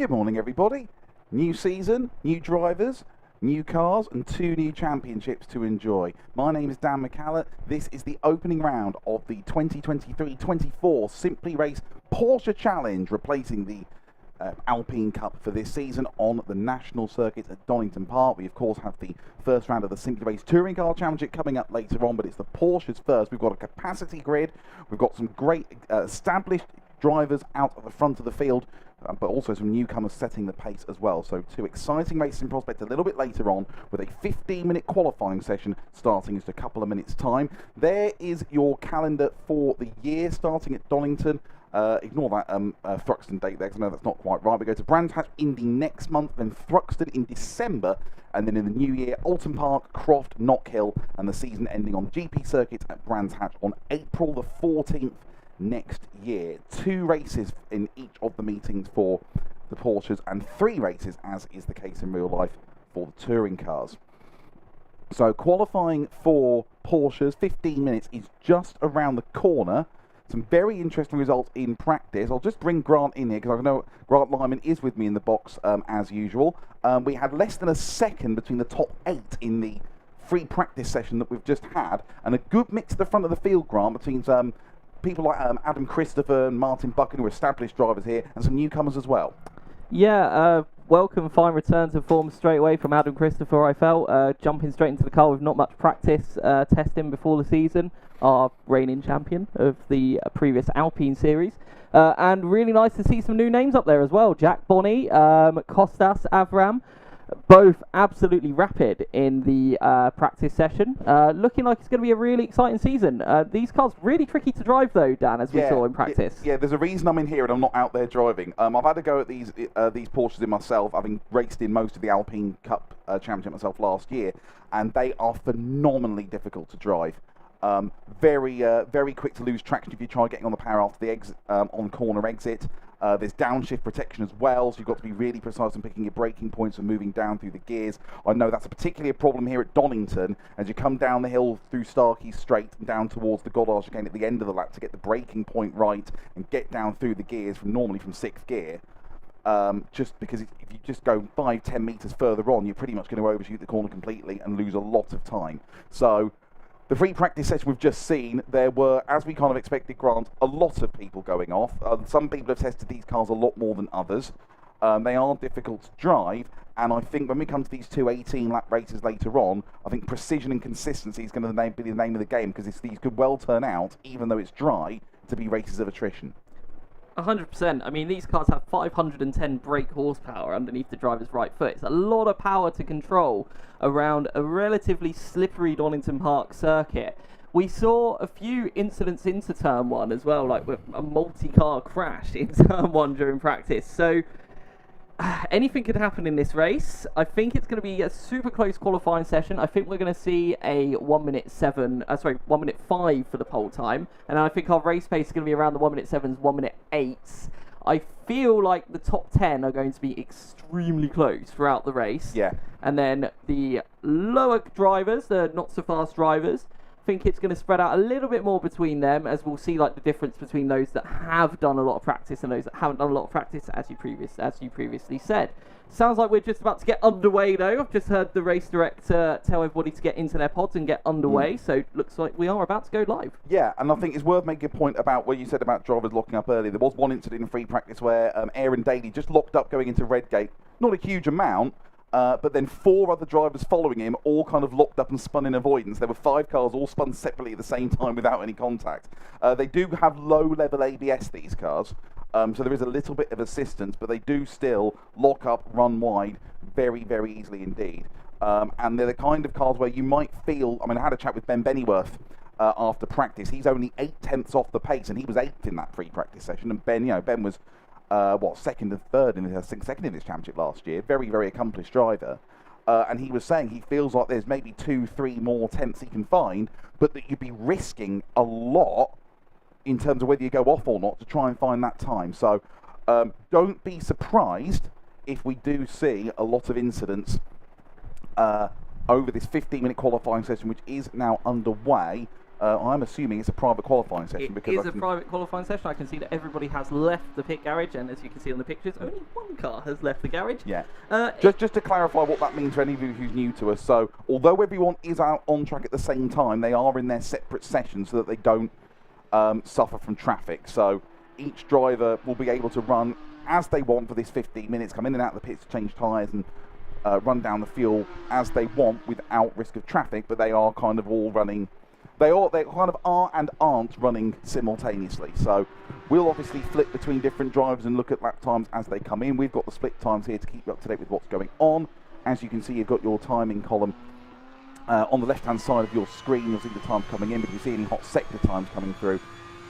Good morning, everybody. New season, new drivers, new cars, and 2 new championships to enjoy. My name is Dan McCalla. This is the opening round of the 2023-24 Simply Race Porsche Challenge, replacing the Alpine Cup for this season on the national circuit at Donington Park. We, of course, have the first round of the Simply Race Touring Car Championship coming up later on, but it's the Porsches first. We've got a capacity grid. We've got some great established drivers out at the front of the field, but also some newcomers setting the pace as well. So 2 exciting racing prospects a little bit later on, with a 15-minute qualifying session starting in just a couple of minutes' time. There is your calendar for the year, starting at Donington. Ignore that Thruxton date there, because I know that's not quite right. We go to Brands Hatch Indy next month, then Thruxton in December, and then in the new year, Alton Park, Croft, Knockhill, and the season ending on GP circuit at Brands Hatch on April the 14th next year. 2 races in each of the meetings for the Porsches, and 3 races, as is the case in real life, for the touring cars. So qualifying for Porsches, 15 minutes is just around the corner. Some very interesting results in practice. I'll just bring Grant in here, because I know Grant Lyman is with me in the box as usual. We had less than a second between the top 8 in the free practice session that we've just had, and a good mix at the front of the field, Grant, between people like Adam Christopher and Martin Buchan, who are established drivers here, and some newcomers as well. Yeah, welcome, fine return to form straight away from Adam Christopher, I felt. Jumping straight into the car with not much practice testing before the season. Our reigning champion of the previous Alpine series. And really nice to see some new names up there as well. Jack Bonney, Kostas Avram, both absolutely rapid in the practice session. Looking like it's going to be a really exciting season. These cars really tricky to drive though, Dan, as we saw in practice. Yeah, there's a reason I'm in here and I'm not out there driving. I've had to go at these Porsches in myself, having raced in most of the Alpine Cup Championship myself last year, and they are phenomenally difficult to drive. Very quick to lose traction if you try getting on the power after the on corner exit. There's downshift protection as well, so you've got to be really precise in picking your braking points and moving down through the gears. I know that's particularly a problem here at Donington, as you come down the hill through Starkey Straight and down towards the Goddard chicane at the end of the lap to get the braking point right and get down through the gears normally from 6th gear. Just because if you just go 5-10 metres further on, you're pretty much going to overshoot the corner completely and lose a lot of time. So the free practice session we've just seen, there were, as we kind of expected, Grant, a lot of people going off. Some people have tested these cars a lot more than others. They are difficult to drive, and I think when we come to these 2 18-lap races later on, I think precision and consistency is going to be the name of the game, because these could well turn out, even though it's dry, to be races of attrition. 100%. I mean, these cars have 510 brake horsepower underneath the driver's right foot. It's a lot of power to control around a relatively slippery Donington Park circuit. We saw a few incidents into Turn 1 as well, like with a multi-car crash in Turn 1 during practice. So anything could happen in this race. I think it's going to be a super close qualifying session. I think we're going to see a 1 minute 5 for the pole time, and I think our race pace is going to be around the 1 minute 7s, 1 minute 8s. I feel like the top 10 are going to be extremely close throughout the race. Yeah. And then the lower drivers, the not so fast drivers, I think it's going to spread out a little bit more between them, as we'll see like the difference between those that have done a lot of practice and those that haven't done a lot of practice, as you previously said. Sounds like we're just about to get underway though. I've just heard the race director tell everybody to get into their pods and get underway, so looks like we are about to go live. Yeah, and I think it's worth making a point about what you said about drivers locking up early. There was one incident in free practice where Aaron Daly just locked up going into Redgate. Not a huge amount, but then 4 other drivers following him all kind of locked up and spun in avoidance. There were 5 cars all spun separately at the same time without any contact. They do have low-level ABS, these cars, so there is a little bit of assistance, but they do still lock up, run wide very, very easily indeed. And they're the kind of cars where you might feel, I mean, I had a chat with Ben Bennyworth after practice. He's only 8/10 off the pace, and he was 8th in that pre-practice session, and Ben was second and third in this championship last year. Very, very accomplished driver. And he was saying he feels like there's maybe 2-3 more tenths he can find, but that you'd be risking a lot in terms of whether you go off or not to try and find that time. So don't be surprised if we do see a lot of incidents over this 15-minute qualifying session, which is now underway. I'm assuming it's a private qualifying session. It is a private qualifying session. I can see that everybody has left the pit garage, and as you can see on the pictures, only one car has left the garage. Yeah. Just to clarify what that means for any of you who's new to us. So, although everyone is out on track at the same time, they are in their separate sessions so that they don't suffer from traffic. So, each driver will be able to run as they want for this 15 minutes, come in and out of the pits to change tyres and run down the fuel as they want without risk of traffic, but they are kind of all running. They kind of are and aren't running simultaneously. So we'll obviously flip between different drivers and look at lap times as they come in. We've got the split times here to keep you up to date with what's going on. As you can see, you've got your timing column on the left-hand side of your screen. You'll see the times coming in, but if you see any hot sector times coming through,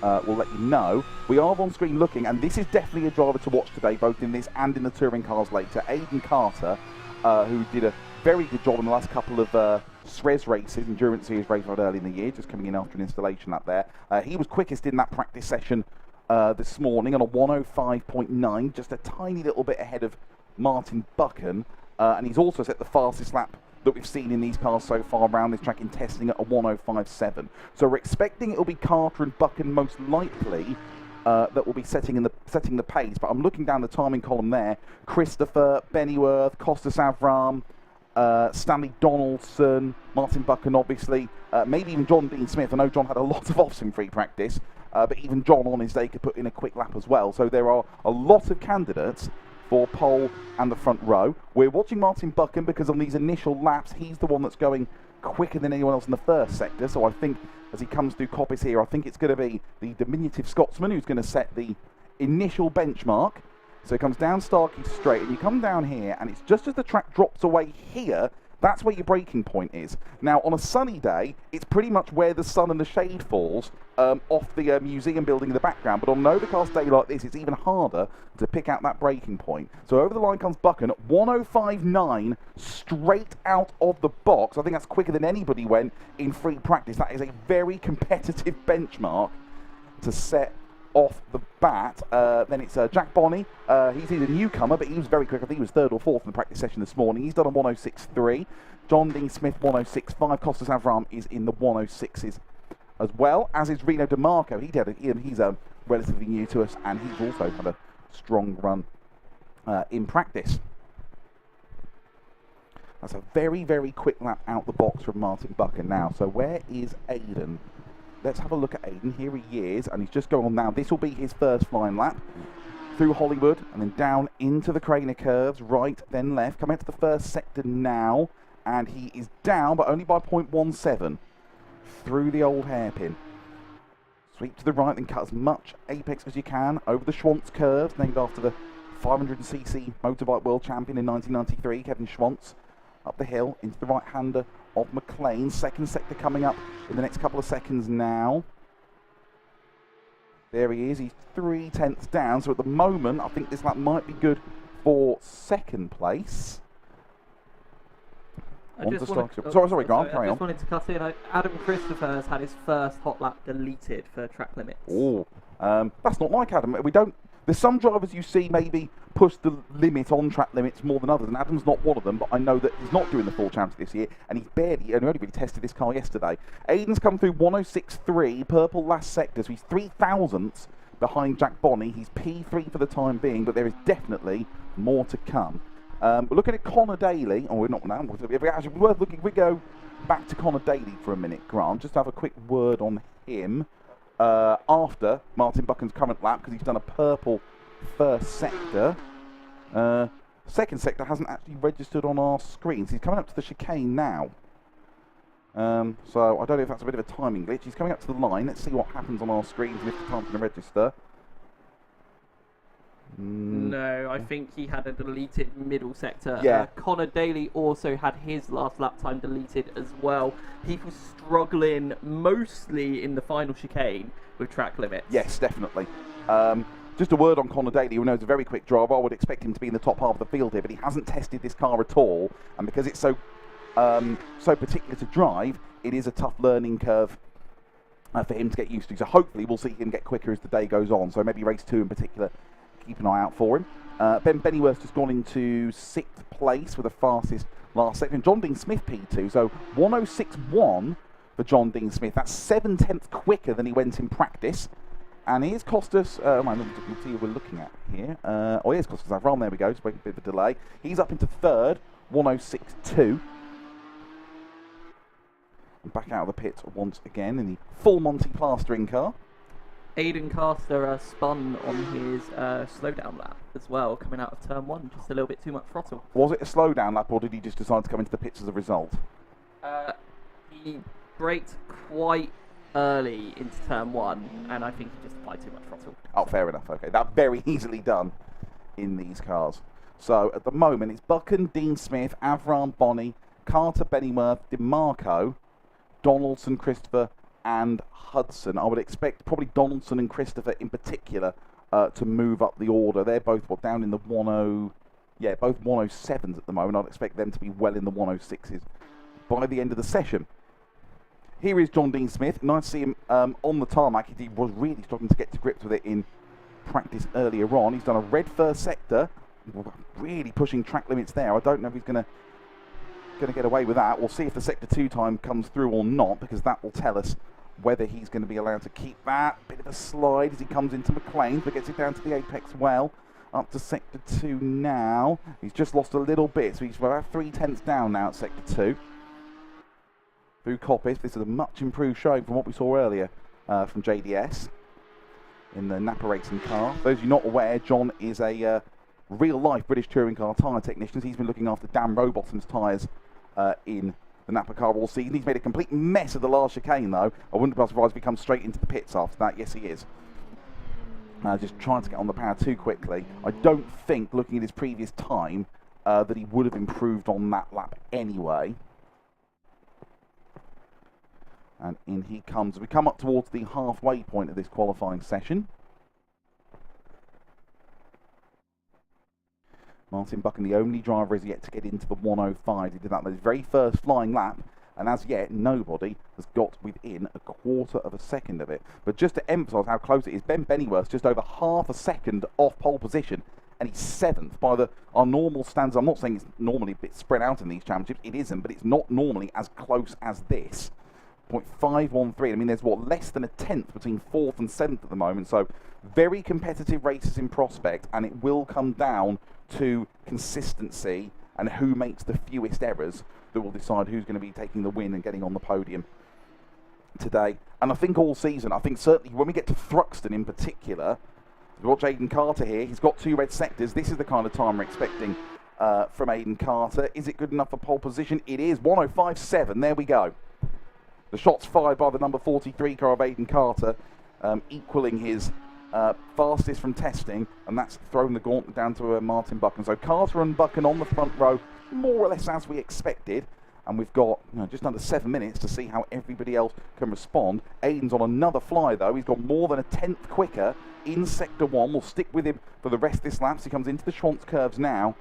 we'll let you know. We are on screen looking, and this is definitely a driver to watch today, both in this and in the touring cars later. Aidan Carter, who did a very good job in the last couple of SRES races, Endurance Series races early in the year, just coming in after an installation up there. He was quickest in that practice session this morning on a 105.9, just a tiny little bit ahead of Martin Buchan, and he's also set the fastest lap that we've seen in these cars so far around this track in testing at a 105.7. So we're expecting it'll be Carter and Buchan most likely that will be setting the pace, but I'm looking down the timing column there. Christopher, Bennyworth, Costas Avram, Stanley Donaldson, Martin Buchan obviously, maybe even John Dean Smith. I know John had a lot of off-sim free practice, but even John on his day could put in a quick lap as well. So there are a lot of candidates for pole and the front row. We're watching Martin Buchan because on these initial laps, he's the one that's going quicker than anyone else in the first sector. So I think as he comes through Coppice here, I think it's going to be the diminutive Scotsman who's going to set the initial benchmark. So it comes down Starkey Straight, and you come down here, and it's just as the track drops away here, that's where your braking point is. Now, on a sunny day, it's pretty much where the sun and the shade falls off the museum building in the background. But on an overcast day like this, it's even harder to pick out that braking point. So over the line comes Buchan at 105.9 straight out of the box. I think that's quicker than anybody went in free practice. That is a very competitive benchmark to set off the bat. Then it's Jack Bonney. He's a newcomer, but he was very quick. I think he was third or fourth in the practice session this morning. He's done a 106.3. John Dean Smith 106.5. Costas Avram is in the 106s as well, as is Reno DeMarco. He's relatively new to us, and he's also had a strong run in practice. That's a very, very quick lap out the box from Martin Buchan now. So where is Aidan? Let's have a look at Aidan. Here he is, and he's just going on now. This will be his first flying lap through Hollywood and then down into the Craner curves, right, then left. Coming into the first sector now, and he is down, but only by 0.17 through the old hairpin. Sweep to the right, then cut as much apex as you can over the Schwantz curves, named after the 500cc motorbike world champion in 1993, Kevin Schwantz. Up the hill into the right-hander of McLean. Second sector coming up in the next couple of seconds now. There he is. He's 3/10 down. So at the moment, I think this lap might be good for second place. Sorry, Grant, carry on. I just wanted to cut in. Adam Christopher has had his first hot lap deleted for track limits. Oh, that's not like Adam. There's some drivers you see maybe push the limit on track limits more than others, and Adam's not one of them, but I know that he's not doing the full championship this year, and he's only really tested this car yesterday. Aidan's come through 106.3, purple last sector, so he's 3,000ths behind Jack Bonney. He's P3 for the time being, but there is definitely more to come. We're looking at Connor Daly. Oh, we're not now. It's worth looking. We go back to Connor Daly for a minute, Grant, just to have a quick word on him. After Martin Buchan's current lap, because he's done a purple first sector. Second sector hasn't actually registered on our screens. He's coming up to the chicane now. So I don't know if that's a bit of a timing glitch. He's coming up to the line. Let's see what happens on our screens and if the time's going to register. No, I think he had a deleted middle sector. Yeah. Connor Daly also had his last lap time deleted as well. He was struggling mostly in the final chicane with track limits. Yes, definitely. Just a word on Connor Daly, who knows a very quick driver. I would expect him to be in the top half of the field here, but he hasn't tested this car at all, and because it's so particular to drive, it is a tough learning curve for him to get used to. So hopefully we'll see him get quicker as the day goes on. So maybe race 2 in particular, keep an eye out for him. Ben Bennyworth's just gone into 6th place with the fastest last second. John Dean Smith P2, so 106.1 for for John Dean Smith. That's 7/10 quicker than he went in practice. And here's cost us, we're looking at here. Here's cost us Avron, there we go, just a bit of a delay. He's up into third, 106.2. And back out of the pits once again in the full Monty plastering car. Aidan Carter spun on his slowdown lap as well, coming out of turn 1, just a little bit too much throttle. Was it a slowdown lap, or did he just decide to come into the pits as a result? He braked quite early into turn 1, and I think he just applied too much throttle. Oh, fair enough, okay. That's very easily done in these cars. So, at the moment, it's Buchan, Dean Smith, Avram, Bonney, Carter, Bennyworth, DeMarco, Donaldson, Christopher, and Hudson. I would expect probably Donaldson and Christopher in particular to move up the order. They're both down in the 10, both 107s at the moment. I'd expect them to be well in the 106s by the end of the session. Here is John Dean Smith. Nice to see him on the tarmac. He was really struggling to get to grips with it in practice earlier on. He's done a red first sector, really pushing track limits there. I don't know if he's going to get away with that. We'll see if the sector 2 time comes through or not, because that will tell us whether he's going to be allowed to keep that. Bit of a slide as he comes into McLean, but gets it down to the apex well. Up to sector 2 now. He's just lost a little bit, so he's about 3/10 down now at sector 2. Through Coppice, this is a much improved showing from what we saw earlier from JDS in the Napa racing car. For those of you not aware, John is a real-life British touring car tyre technician. He's been looking after Dan Rowbottom's tyres in the Napa car all season. He's made a complete mess of the last chicane, though. I wouldn't be surprised if he comes straight into the pits after that. Yes, he is. Just trying to get on the power too quickly. I don't think, looking at his previous time, that he would have improved on that lap anyway. And in he comes. We come up towards the halfway point of this qualifying session. Martin Buchan, the only driver as yet to get into the 105. He did that on his very first flying lap, and as yet, nobody has got within a quarter of a second of it. But just to emphasise how close it is, Ben Bennyworth just over half a second off pole position, and he's 7th by our normal standards. I'm not saying it's normally a bit spread out in these championships. It isn't, but it's not normally as close as this. 0.513. I mean, there's less than a 10th between 4th and 7th at the moment. So very competitive races in prospect, and it will come down to consistency and who makes the fewest errors that will decide who's going to be taking the win and getting on the podium today. And I think all season, I think certainly when we get to Thruxton in particular, we've got Aidan Carter here. He's got 2 red sectors. This is the kind of time we're expecting from Aidan Carter. Is it good enough for pole position? It is. 105.7. There we go. The shots fired by the number 43 car of Aidan Carter, equaling his fastest from testing, and that's thrown the gauntlet down to Martin Buchan. So Carter and Buchan on the front row, more or less as we expected, and we've got just under 7 minutes to see how everybody else can respond. Aidan's on another fly though. He's got more than a 10th quicker in sector 1. We'll stick with him for the rest of this lap. So he comes into the Schwantz curves now.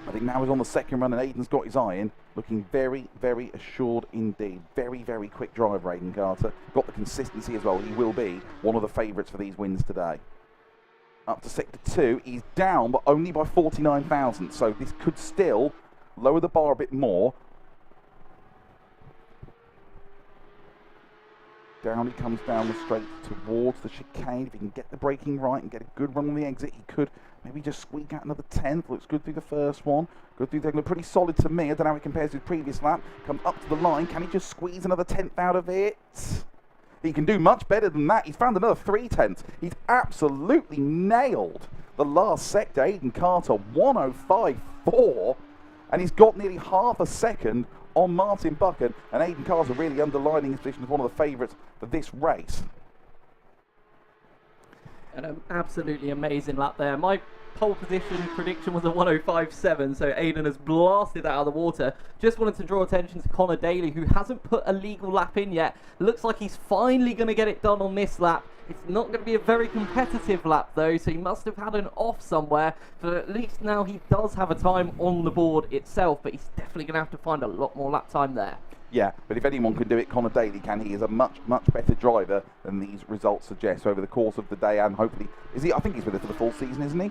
I think now he's on the second run and Aidan's got his eye in. Looking very, very assured indeed. Very, very quick driver, Aidan Carter. Got the consistency as well. He will be one of the favourites for these wins today. Up to sector 2. He's down, but only by 49 thousandths. So this could still lower the bar a bit more. Down he comes down the straight towards the chicane. If he can get the braking right and get a good run on the exit, he could maybe just squeak out another 10th. Looks good through the first one. Good through the second. Pretty solid to me. I don't know how he compares to his previous lap. Comes up to the line. Can he just squeeze another 10th out of it? He can do much better than that. He's found another 3/10. He's absolutely nailed the last sector. Aidan Carter, 105.4. And he's got nearly half a second on Martin Buchan, and Aidan Carter really underlining his position as one of the favourites for this race. An absolutely amazing lap there. My pole position prediction was a 105.7, so Aidan has blasted out of the water. Just wanted to draw attention to Connor Daly, who hasn't put a legal lap in yet. Looks like he's finally going to get it done on this lap. It's not going to be a very competitive lap though, so he must have had an off somewhere, but at least now he does have a time on the board itself, but he's definitely going to have to find a lot more lap time there. Yeah, but if anyone can do it, Connor Daly can. He is a much, much better driver than these results suggest over the course of the day, and hopefully, I think he's with us for the full season, isn't he?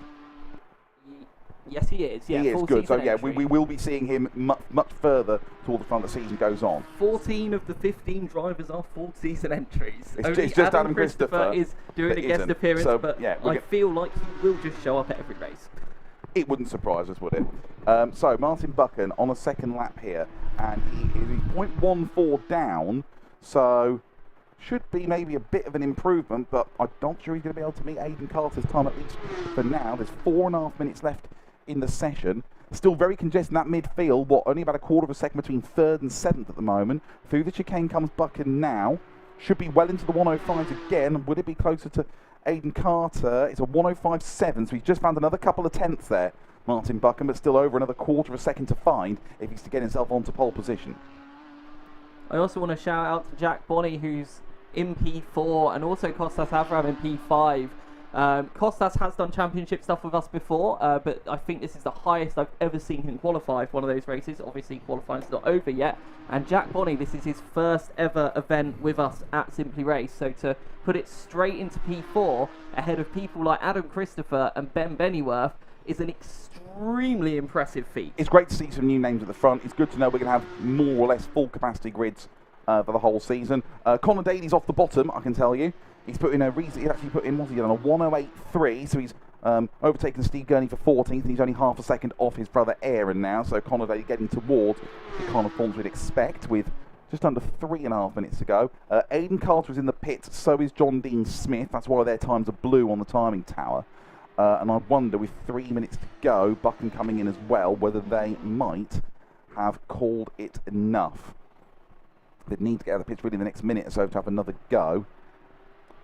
Yes, he is. Yeah, he is full good. So season yeah, entry. we will be seeing him much further toward the front as the season goes on. 14 of the 15 drivers are full season entries. It's Only just Adam Christopher is doing a guest appearance, so, but yeah, I feel like he will just show up at every race. It wouldn't surprise us, would it? So Martin Buchan on a second lap here, and he is 0.14 down, so should be maybe a bit of an improvement, but I'm not sure he's going to be able to meet Aidan Carter's time, at least for now. There's 4.5 minutes left in the session. Still very congested in that midfield, only about a quarter of a second between 3rd and 7th at the moment. Through the chicane comes Buchan now. Should be well into the 105s again. Would it be closer to Aidan Carter? It's a 105.7, so he's just found another couple of tenths there, Martin Buchan, but still over another quarter of a second to find if he's to get himself onto pole position. I also want to shout out to Jack Bonney, who's in P4, and also Kostas Avram in P5. Kostas has done championship stuff with us before, but I think this is the highest I've ever seen him qualify for one of those races. Obviously, qualifying's not over yet. And Jack Bonney, this is his first ever event with us at Simply Race. So to put it straight into P4 ahead of people like Adam Christopher and Ben Bennyworth is an extremely impressive feat. It's great to see some new names at the front. It's good to know we're going to have more or less full capacity grids for the whole season. Connor Daly's off the bottom, I can tell you. He's put in he's actually put in, what's he done, a 108.3, so he's overtaken Steve Gurney for 14th, and he's only half a second off his brother Aaron now, so Connor Daly getting towards the kind of forms we'd expect with just under 3.5 minutes to go. Aidan Carter is in the pits, so is John Dean Smith. That's why their times are blue on the timing tower. And I wonder, with 3 minutes to go, Buchan coming in as well, whether they might have called it enough. They'd need to get out of the pits really in the next minute or so to have another go.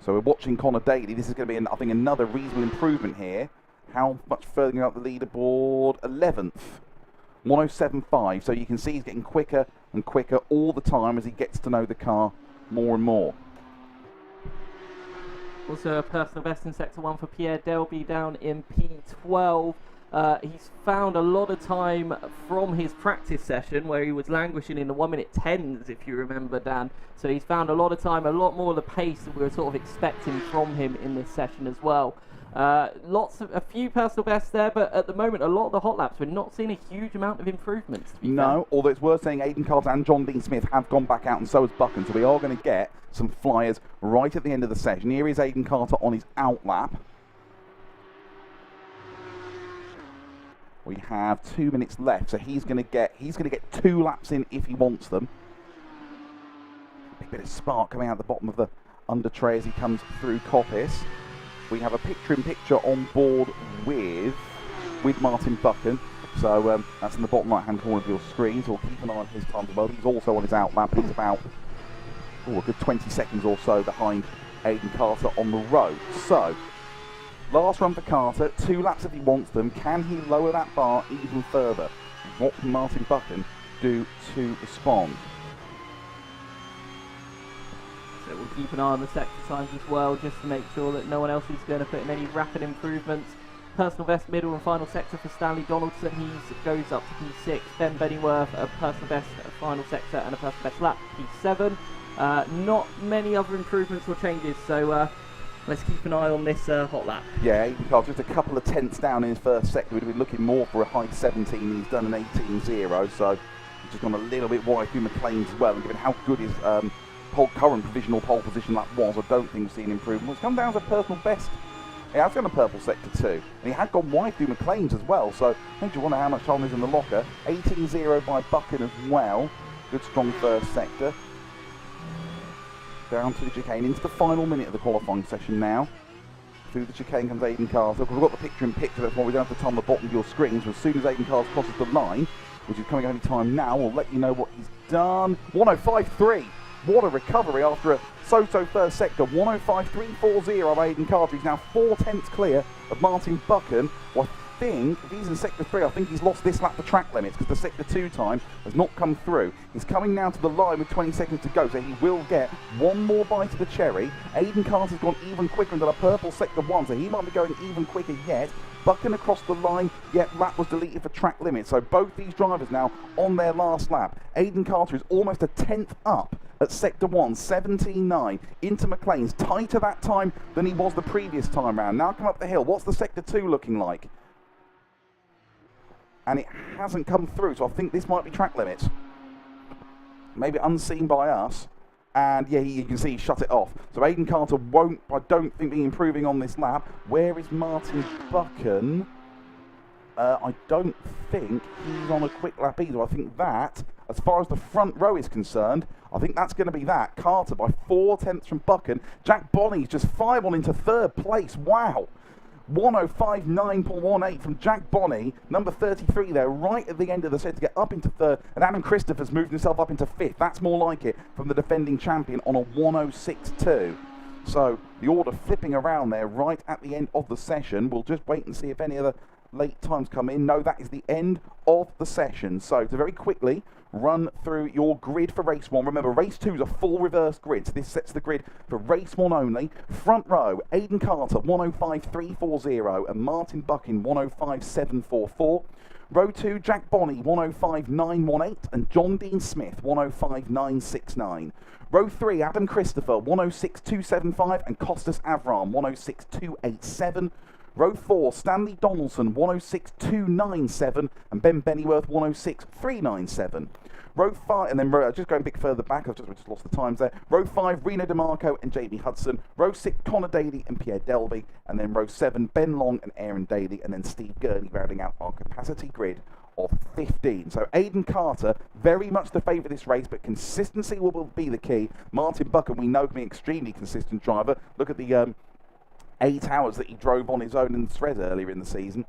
So we're watching Connor Daly. This is going to be, I think, another reasonable improvement here. How much further going up the leaderboard? 11th. 107.5. So you can see he's getting quicker and quicker all the time as he gets to know the car more and more. Also a personal best in Sector 1 for Pierre Delby down in P12. He's found a lot of time from his practice session where he was languishing in the 1 minute 10s, if you remember, Dan. So he's found a lot of time, a lot more of the pace that we were sort of expecting from him in this session as well. A few personal bests there, but at the moment, a lot of the hot laps, we're not seeing a huge amount of improvements. No, although it's worth saying Aidan Carter and John Dean Smith have gone back out, and so has Buchan, so we are going to get some flyers right at the end of the session. Here is Aidan Carter on his out lap. We have 2 minutes left, so he's going to get 2 laps in if he wants them. Big bit of spark coming out the bottom of the under tray as he comes through Coppice. We have a picture-in-picture on board with Martin Buchan. So that's in the bottom right-hand corner of your screen. So we'll keep an eye on his time as well. He's also on his out lap. He's about a good 20 seconds or so behind Aidan Carter on the road. So last run for Carter, 2 laps if he wants them. Can he lower that bar even further? What can Martin Buchan do to respond? So we'll keep an eye on the sector times as well, just to make sure that no one else is going to put in any rapid improvements. Personal best middle and final sector for Stanley Donaldson. He goes up to P6. Ben Bennyworth, a personal best final sector and a personal best lap, P7. Not many other improvements or changes, so let's keep an eye on this hot lap. Yeah, because just a couple of tenths down in his first sector. We'd be looking more for a high 17. He's done an 18.0, so he's just gone a little bit wide through McLean's as well. And given how good his current provisional pole position lap was, I don't think we've seen improvement. It's come down to a personal best. He has gone a purple sector too. And he had gone wide through McLean's as well, so I think you wonder how much time is in the locker. 18.0 by Buchan as well. Good strong first sector. Down to the chicane, into the final minute of the qualifying session now. Through the chicane comes Aidan Carter. We've got the picture-in-picture, that's why we don't have to time the bottom of your screens. So as soon as Aidan Carter crosses the line, which is coming at any time now, we'll let you know what he's done. 105.3. What a recovery after a so-so first sector. 105.340 of Aidan Carter. He's now 4 tenths clear of Martin Buchan. Well, I think, if he's in sector 3, I think he's lost this lap for track limits because the sector 2 time has not come through. He's coming now to the line with 20 seconds to go, so he will get one more bite of the cherry. Aidan Carter's gone even quicker into the purple sector 1, so he might be going even quicker yet. Buchan across the line, yet lap was deleted for track limits. So both these drivers now on their last lap. Aidan Carter is almost a tenth up at sector 1, 17.9 into McLean's, tighter that time than he was the previous time round. Now come up the hill. What's the sector 2 looking like? and it hasn't come through, so I think this might be track limits. Maybe unseen by us. And yeah, you can see he shut it off. So Aidan Carter won't, I don't think, be improving on this lap. Where is Martin Buchan? I don't think he's on a quick lap either. I think that, as far as the front row is concerned, I think that's going to be that. Carter by 4 tenths from Buchan. Jack Bonney's just 5 on into third place. Wow. 105.9.18 from Jack Bonney, number 33 there, right at the end of the set to get up into third, and Adam Christopher's moved himself up into fifth. That's more like it from the defending champion on a 106.2. So the order flipping around there right at the end of the session. We'll just wait and see if any other late times come in. No, that is the end of the session. So to very quickly run through your grid for race 1. Remember, race 2 is a full reverse grid, so this sets the grid for race 1 only. Front row, Aidan Carter 105.340 and Martin Buchan 105.744. Row 2, Jack Bonney 105.918 and John Dean Smith 105.969. Row 3, Adam Christopher 106.275 and Costas Avram 106.287. Row 4, Stanley Donaldson 106.297 and Ben Bennyworth 106.397. Row 5, and then just going a bit further back, I've just lost the times there. Row 5, Reno DeMarco and Jamie Hudson. Row 6, Connor Daly and Pierre Delby. And then row 7, Ben Long and Aaron Daly. And then Steve Gurney rounding out our capacity grid of 15. So Aidan Carter, very much the favourite of this race, but consistency will be the key. Martin Buchan, we know, can be an extremely consistent driver. Look at the 8 hours that he drove on his own in the thread earlier in the season.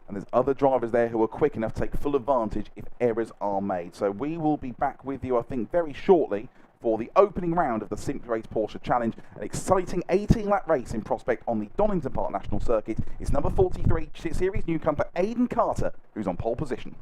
And there's other drivers there who are quick enough to take full advantage if errors are made. So we will be back with you, I think, very shortly for the opening round of the Simply Race Porsche Challenge. An exciting 18-lap race in prospect on the Donington Park National Circuit. It's number 43 Series newcomer Aidan Carter, who's on pole position.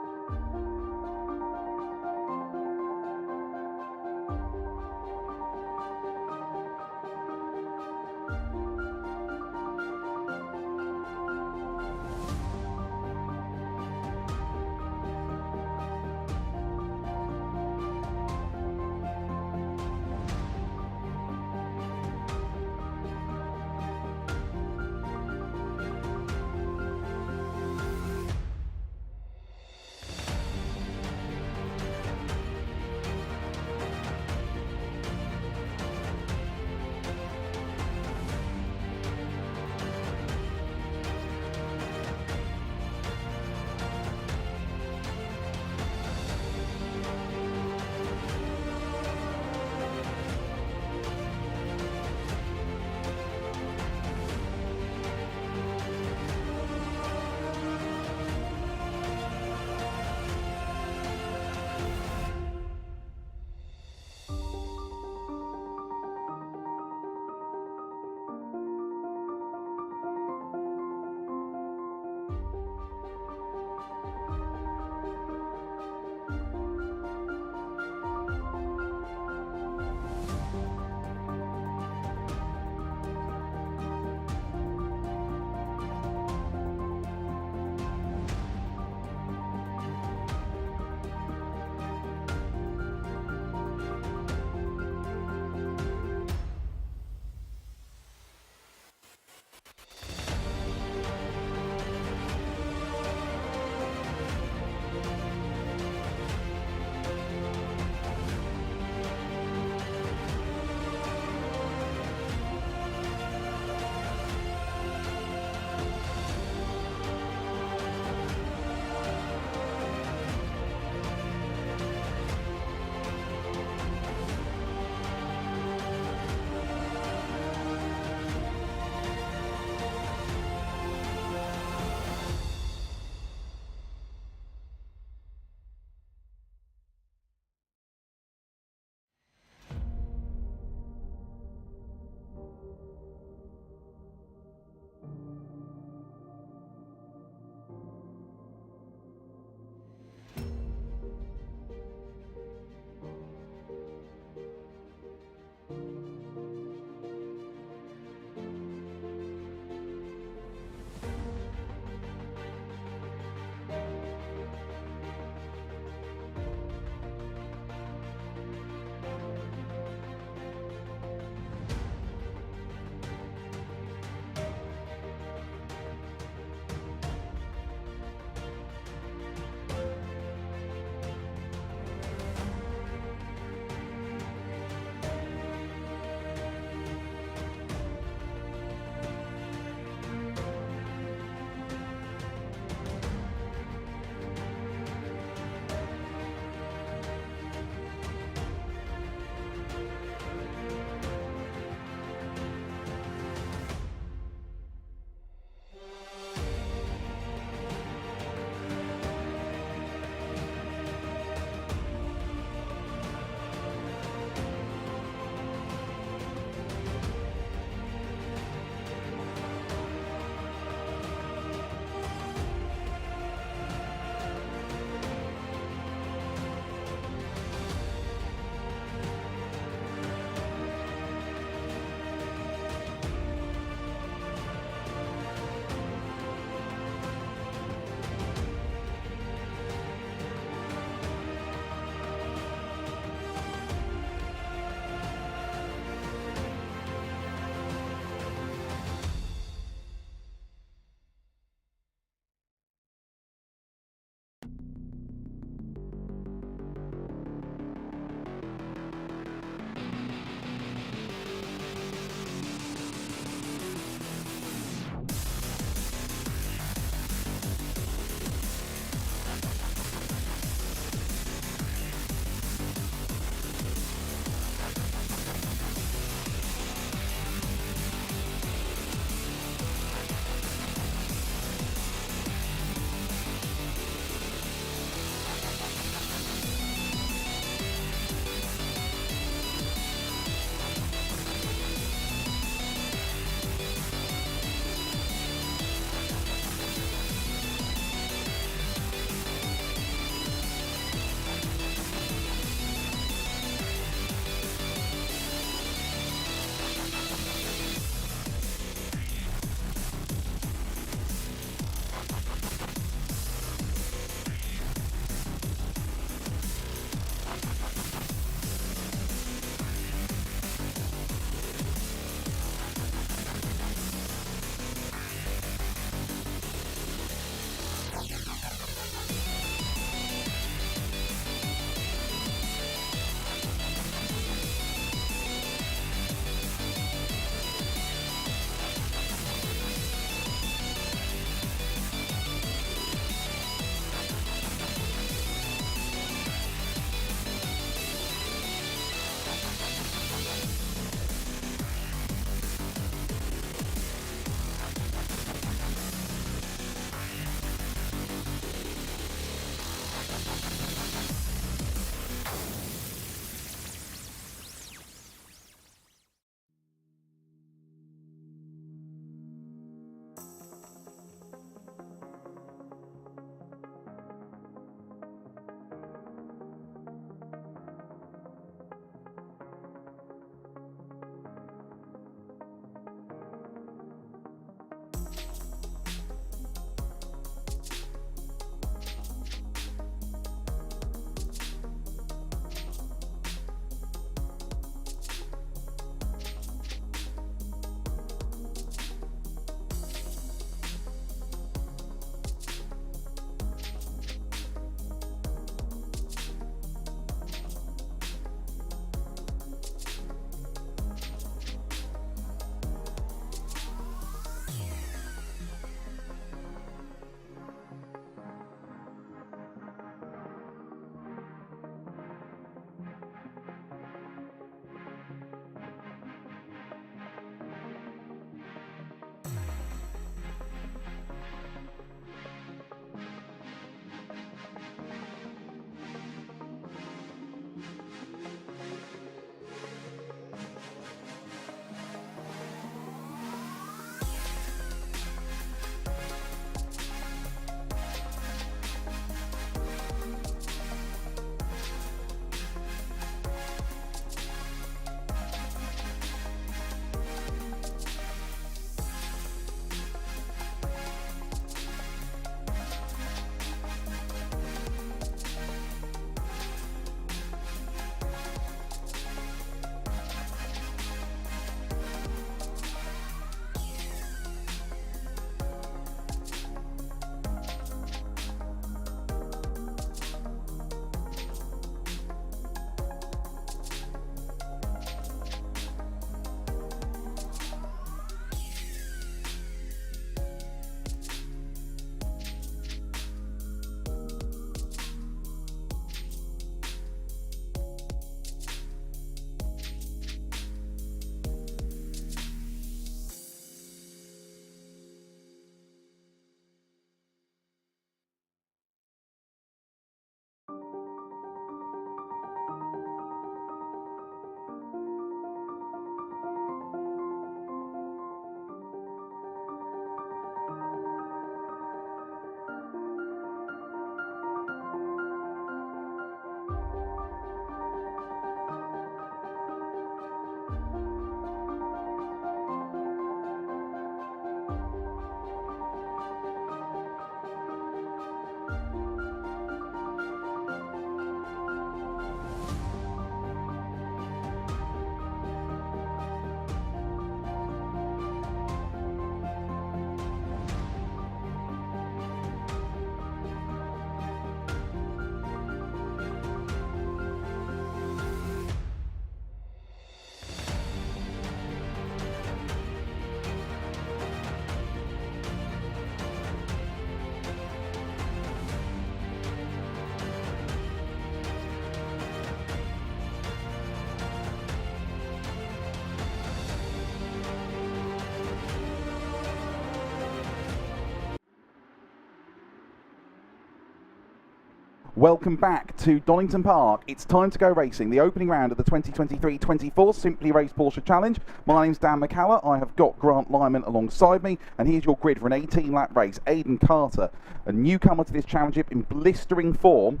Welcome back to Donington Park. It's time to go racing. The opening round of the 2023-24 Simply Race Porsche Challenge. My name's Dan McCalla. I have got Grant Lyman alongside me, and here's your grid for an 18-lap race. Aidan Carter, a newcomer to this championship in blistering form,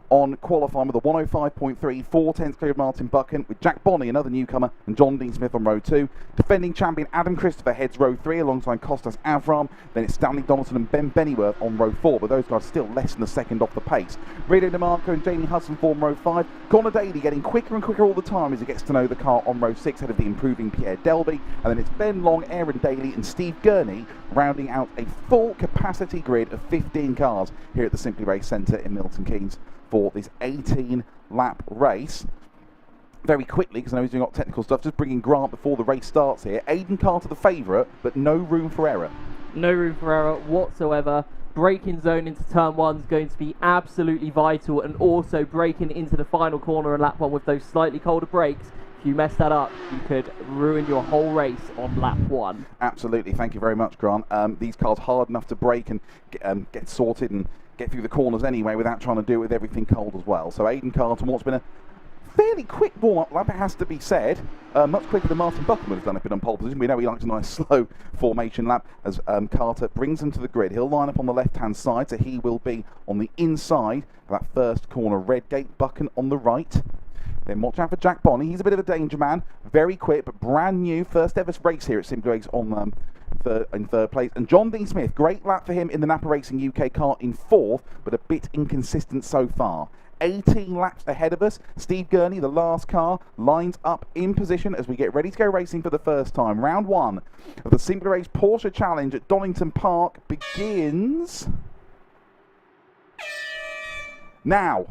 on qualifying with a 105.3, 4/10 clear of Martin Buchan, with Jack Bonney, another newcomer, and John Dean Smith on row 2. Defending champion Adam Christopher heads row 3 alongside Costas Avram. Then it's Stanley Donaldson and Ben Bennyworth on row 4, but those guys still less than a second off the pace. Rio DeMarco and Jamie Hudson form row 5. Connor Daly getting quicker and quicker all the time as he gets to know the car on row 6 ahead of the improving Pierre Delby. And then it's Ben Long, Aaron Daly and Steve Gurney rounding out a full capacity grid of 15 cars here at the Simply Race Centre in Milton Keynes for this 18-lap race. Very quickly, because I know he's doing a lot of technical stuff, just bringing Grant before the race starts here. Aidan Carter the favourite, but no room for error. No room for error whatsoever. Braking zone into turn 1 is going to be absolutely vital, and also braking into the final corner in lap 1 with those slightly colder brakes. If you mess that up, you could ruin your whole race on lap 1. Absolutely, thank you very much, Grant. These cars hard enough to brake and get sorted and get through the corners anyway without trying to do it with everything cold as well. So Aidan Carter, what's been a fairly quick warm-up lap, it has to be said. Much quicker than Martin Buchan would have done if he'd on pole position. We know he likes a nice slow formation lap as Carter brings him to the grid. He'll line up on the left-hand side, so he will be on the inside of that first corner. Redgate, Buchan on the right. Then watch out for Jack Bonney. He's a bit of a danger man. Very quick, but brand new. First ever race here at Simply Race on in third place. And John Dean Smith, great lap for him in the Napa Racing UK car in 4th, but a bit inconsistent so far. 18 laps ahead of us. Steve Gurney, the last car, lines up in position as we get ready to go racing for the first time. Round 1 of the Simply Race Porsche Challenge at Donington Park begins now.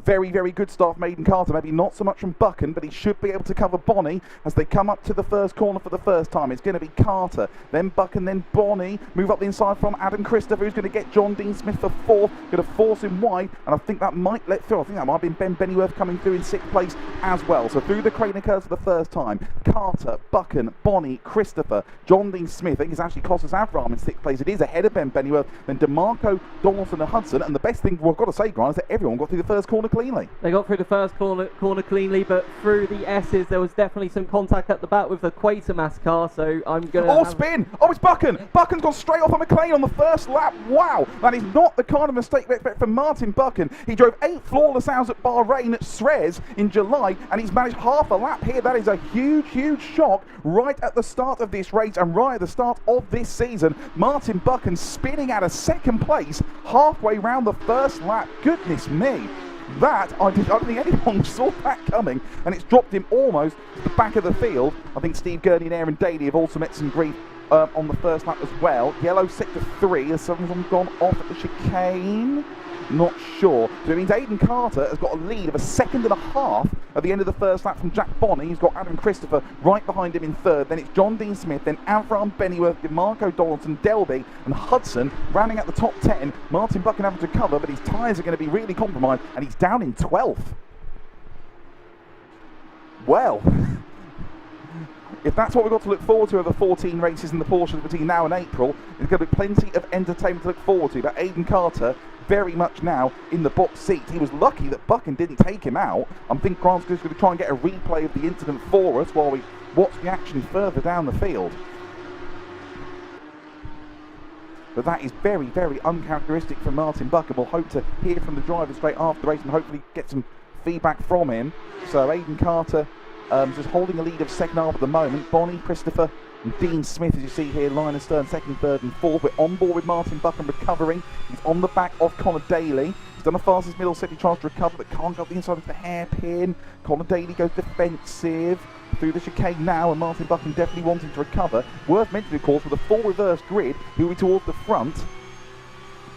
Very, very good start from Aidan Carter. Maybe not so much from Buchan, but he should be able to cover Bonney as they come up to the first corner for the first time. It's going to be Carter, then Buchan, then Bonney. Move up the inside from Adam Christopher, who's going to get John Dean Smith for 4th. Going to force him wide, and I think that might let through. I think that might have been Ben Bennyworth coming through in 6th place as well. So through the Craner curves for the first time, Carter, Buchan, Bonney, Christopher, John Dean Smith. I think it's actually Costas Avram in 6th place. It is ahead of Ben Bennyworth, then DeMarco, Donaldson and Hudson. And the best thing we've got to say, Grant, is that everyone got through the first corner cleanly. They got through the first corner cleanly, but through the S's there was definitely some contact at the back with the Quatermass car, so I'm going to... spin! Oh, it's Buchan! Buchan's gone straight off on McLean on the first lap. Wow! That is not the kind of mistake we expect from Martin Buchan. He drove 8 flawless hours at Bahrain at Suez in July, and he's managed half a lap here. That is a huge, huge shock right at the start of this race and right at the start of this season. Martin Buchan spinning out of 2nd place halfway round the first lap. Goodness me! That, I don't think anyone saw that coming, and it's dropped him almost to the back of the field. I think Steve Gurney and Aaron Daly have also met some grief on the first lap as well. Yellow sector 3, has someone gone off at the chicane? Not sure. So it means Aidan Carter has got a lead of a 2.5 seconds at the end of the first lap from Jack Bonney. He's got Adam Christopher right behind him in 3rd. Then it's John Dean Smith, then Avram, Bennyworth, DeMarco, Donaldson, Delby and Hudson rounding out the top 10. Martin Buchan having to cover, but his tyres are going to be really compromised, and he's down in 12th. Well, if that's what we've got to look forward to over 14 races in the Porsches between now and April, there's going to be plenty of entertainment to look forward to. But Aidan Carter very much now in the box seat. He was lucky that Buchan didn't take him out. I think Grant's going to try and get a replay of the incident for us while we watch the action further down the field. But that is very, very uncharacteristic from Martin Buchan. We'll hope to hear from the driver straight after the race and hopefully get some feedback from him. So Aidan Carter just holding a lead of 2nd half at the moment. Bonney, Christopher and Dean Smith, as you see here, line astern, 2nd, 3rd and 4th. We're on board with Martin Buchan recovering. He's on the back of Connor Daly. He's done the fastest middle set. He tries to recover but can't go up the inside of the hairpin. Connor Daly goes defensive through the chicane now, and Martin Buchan definitely wanting to recover. Worth mentioning, of course, with a full reverse grid, he'll be towards the front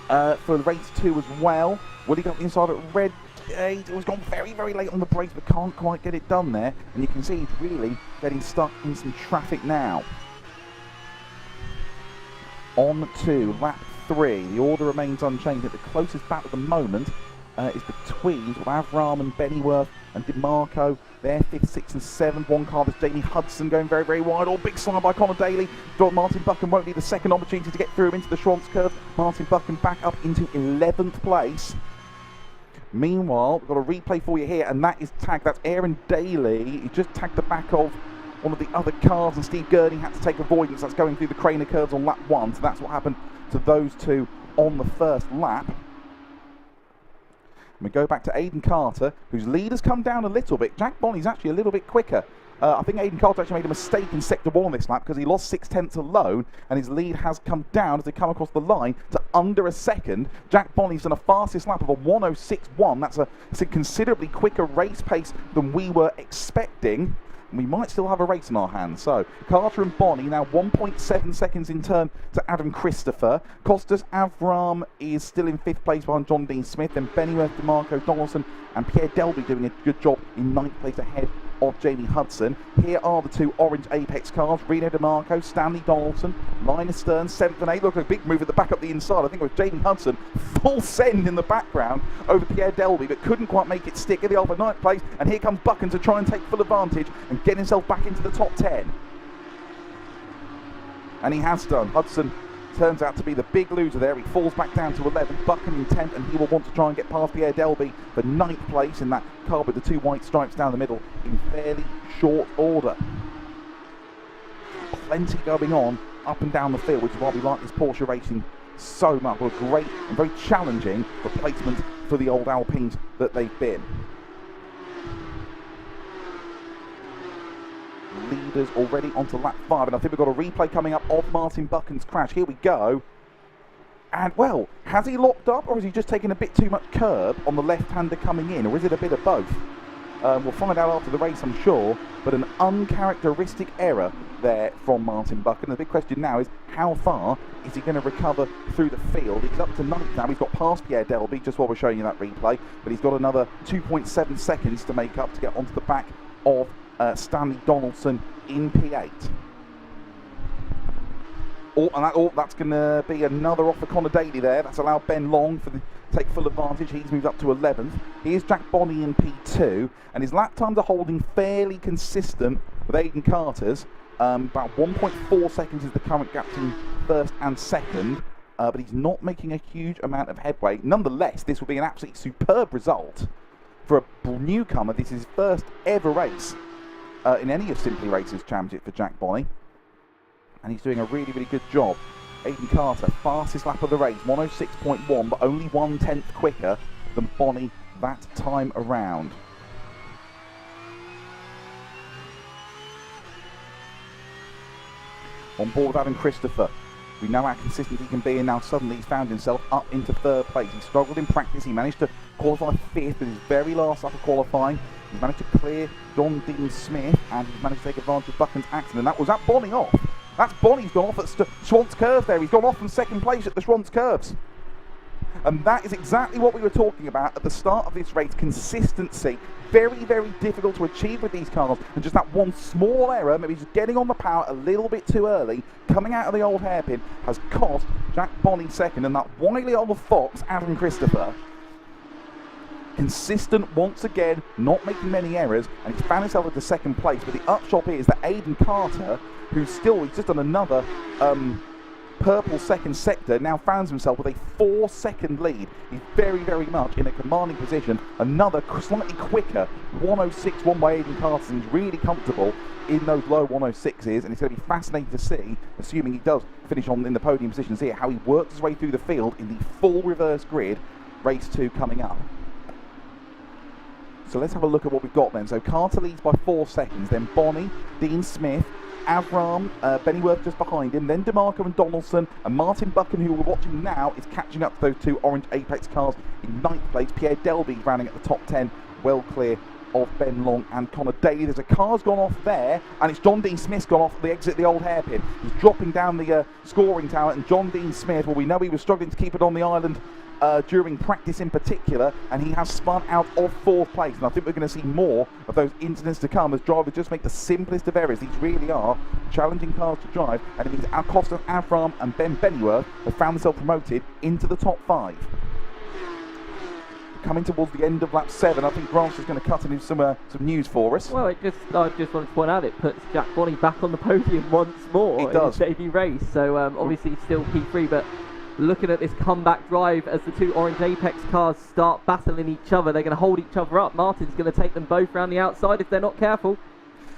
for race 2 as well. Will he go up the inside at Red? It was gone very, very late on the brakes, but can't quite get it done there. And you can see he's really getting stuck in some traffic now. On to lap 3. The order remains unchanged. The closest battle at the moment is between Avram and Bennyworth and DeMarco. They're 5th, 6th and 7th. One car, there's Jamie Hudson going very, very wide. Oh, big slide by Connor Daly. Martin Buchan won't need the second opportunity to get through into the Schwantz curve. Martin Buchan back up into 11th place. Meanwhile, we've got a replay for you here, and that is tagged. That's Aaron Daly. He just tagged the back of one of the other cars, and Steve Gurney had to take avoidance. That's going through the Craner curves on lap 1, so that's what happened to those two on the first lap. And we go back to Aidan Carter, whose lead has come down a little bit. Jack Bonney's actually a little bit quicker. I think Aidan Carter actually made a mistake in sector 1 on this lap because he lost 6/10 alone, and his lead has come down as they come across the line to under a second. Jack Bonney's done a fastest lap of a 1:06.1. That's a considerably quicker race pace than we were expecting. We might still have a race in our hands. So Carter and Bonney now 1.7 seconds in turn to Adam Christopher. Costas Avram is still in 5th place behind John Dean Smith. Then Bennyworth, DeMarco, Donaldson and Pierre Delby doing a good job in 9th place ahead of Jamie Hudson. Here are the two orange Apex cars, Reno DeMarco, Stanley Donaldson, Linus Stern, 7th and 8th. Look at a big move at the back up the inside. I think it was Jamie Hudson, full send in the background over Pierre Delby, but couldn't quite make it stick at the Alpha 9th place. And here comes Buchan to try and take full advantage and get himself back into the top 10. And he has done. Hudson turns out to be the big loser there. He falls back down to 11th, Buchan in 10th, and he will want to try and get past Pierre Delby for 9th place in that car with the 2 white stripes down the middle in fairly short order. Plenty going on up and down the field, which is why we like this Porsche racing so much. What a great and very challenging replacement for the old Alpines that they've been. Leaders already onto lap 5, and I think we've got a replay coming up of Martin Buchan's crash. Here we go. And, well, has he locked up, or is he just taking a bit too much curb on the left-hander coming in, or is it a bit of both? We'll find out after the race, I'm sure, but an uncharacteristic error there from Martin Buchan. The big question now is, how far is he going to recover through the field? He's up to 9th now. He's got past Pierre Delby just while we're showing you that replay, but he's got another 2.7 seconds to make up to get onto the back of Stanley Donaldson in P8. That's going to be another off the Connor Daly there. That's allowed Ben Long to take full advantage. He's moved up to 11th. Here's Jack Bonney in P2, and his lap times are holding fairly consistent with Aidan Carter's. About 1.4 seconds is the current gap between first and second, but he's not making a huge amount of headway. Nonetheless, this will be an absolutely superb result for a newcomer. This is his first ever race in any of Simply Racers Championship for Jack Bonney, and he's doing a really, really good job. Aidan Carter, fastest lap of the race, 1:06.1, but only 1/10 quicker than Bonney that time around. On board with Adam Christopher. We know how consistent he can be, and now suddenly he's found himself up into 3rd place. He struggled in practice. He managed to qualify 5th in his very last lap of qualifying. He's managed to clear John Dean Smith, and he's managed to take advantage of Buchan's accident. That was that Bonney off. That's Bonney's gone off at Schwantz Curves there. He's gone off from 2nd place at the Schwantz Curves. And that is exactly what we were talking about at the start of this race. Consistency. Very, very difficult to achieve with these cars. And just that one small error, maybe just getting on the power a little bit too early, coming out of the old hairpin, has cost Jack Bonney 2nd. And that wily old fox, Adam Christopher, consistent once again, not making many errors, and he's found himself into 2nd place. But the upshot is that Aidan Carter, he's just done another purple 2nd sector, now finds himself with a 4-second lead. He's very, very much in a commanding position. Another slightly quicker 1:06.1 by Aidan Carter. He's really comfortable in those low 1:06s, and it's going to be fascinating to see, assuming he does finish in the podium positions here, how he works his way through the field in the full reverse grid. Race 2 coming up. So let's have a look at what we've got then. So Carter leads by 4 seconds, then Bonney, Dean Smith, Avram, Bennyworth just behind him, then DeMarco and Donaldson, and Martin Buchan, who we're watching now, is catching up to those two orange Apex cars in 9th place. Pierre Delby rounding at the top 10, well clear of Ben Long and Connor Daly. There's a car's gone off there, and it's John Dean Smith's gone off the exit of the old hairpin. He's dropping down the scoring tower, and John Dean Smith, well, we know he was struggling to keep it on the island during practice in particular, and he has spun out of 4th place. And I think we're going to see more of those incidents to come as drivers just make the simplest of errors. These really are challenging cars to drive, and it means Costa Avram and Ben Bennyworth have found themselves promoted into the top 5. Coming towards the end of lap 7, I think Grant is going to cut into some news for us. Well, I just wanted to point out it puts Jack Bonney back on the podium once more in his debut race. So obviously still P3, but looking at this comeback drive as the two Orange Apex cars start battling each other. They're going to hold each other up. Martin's going to take them both around the outside if they're not careful.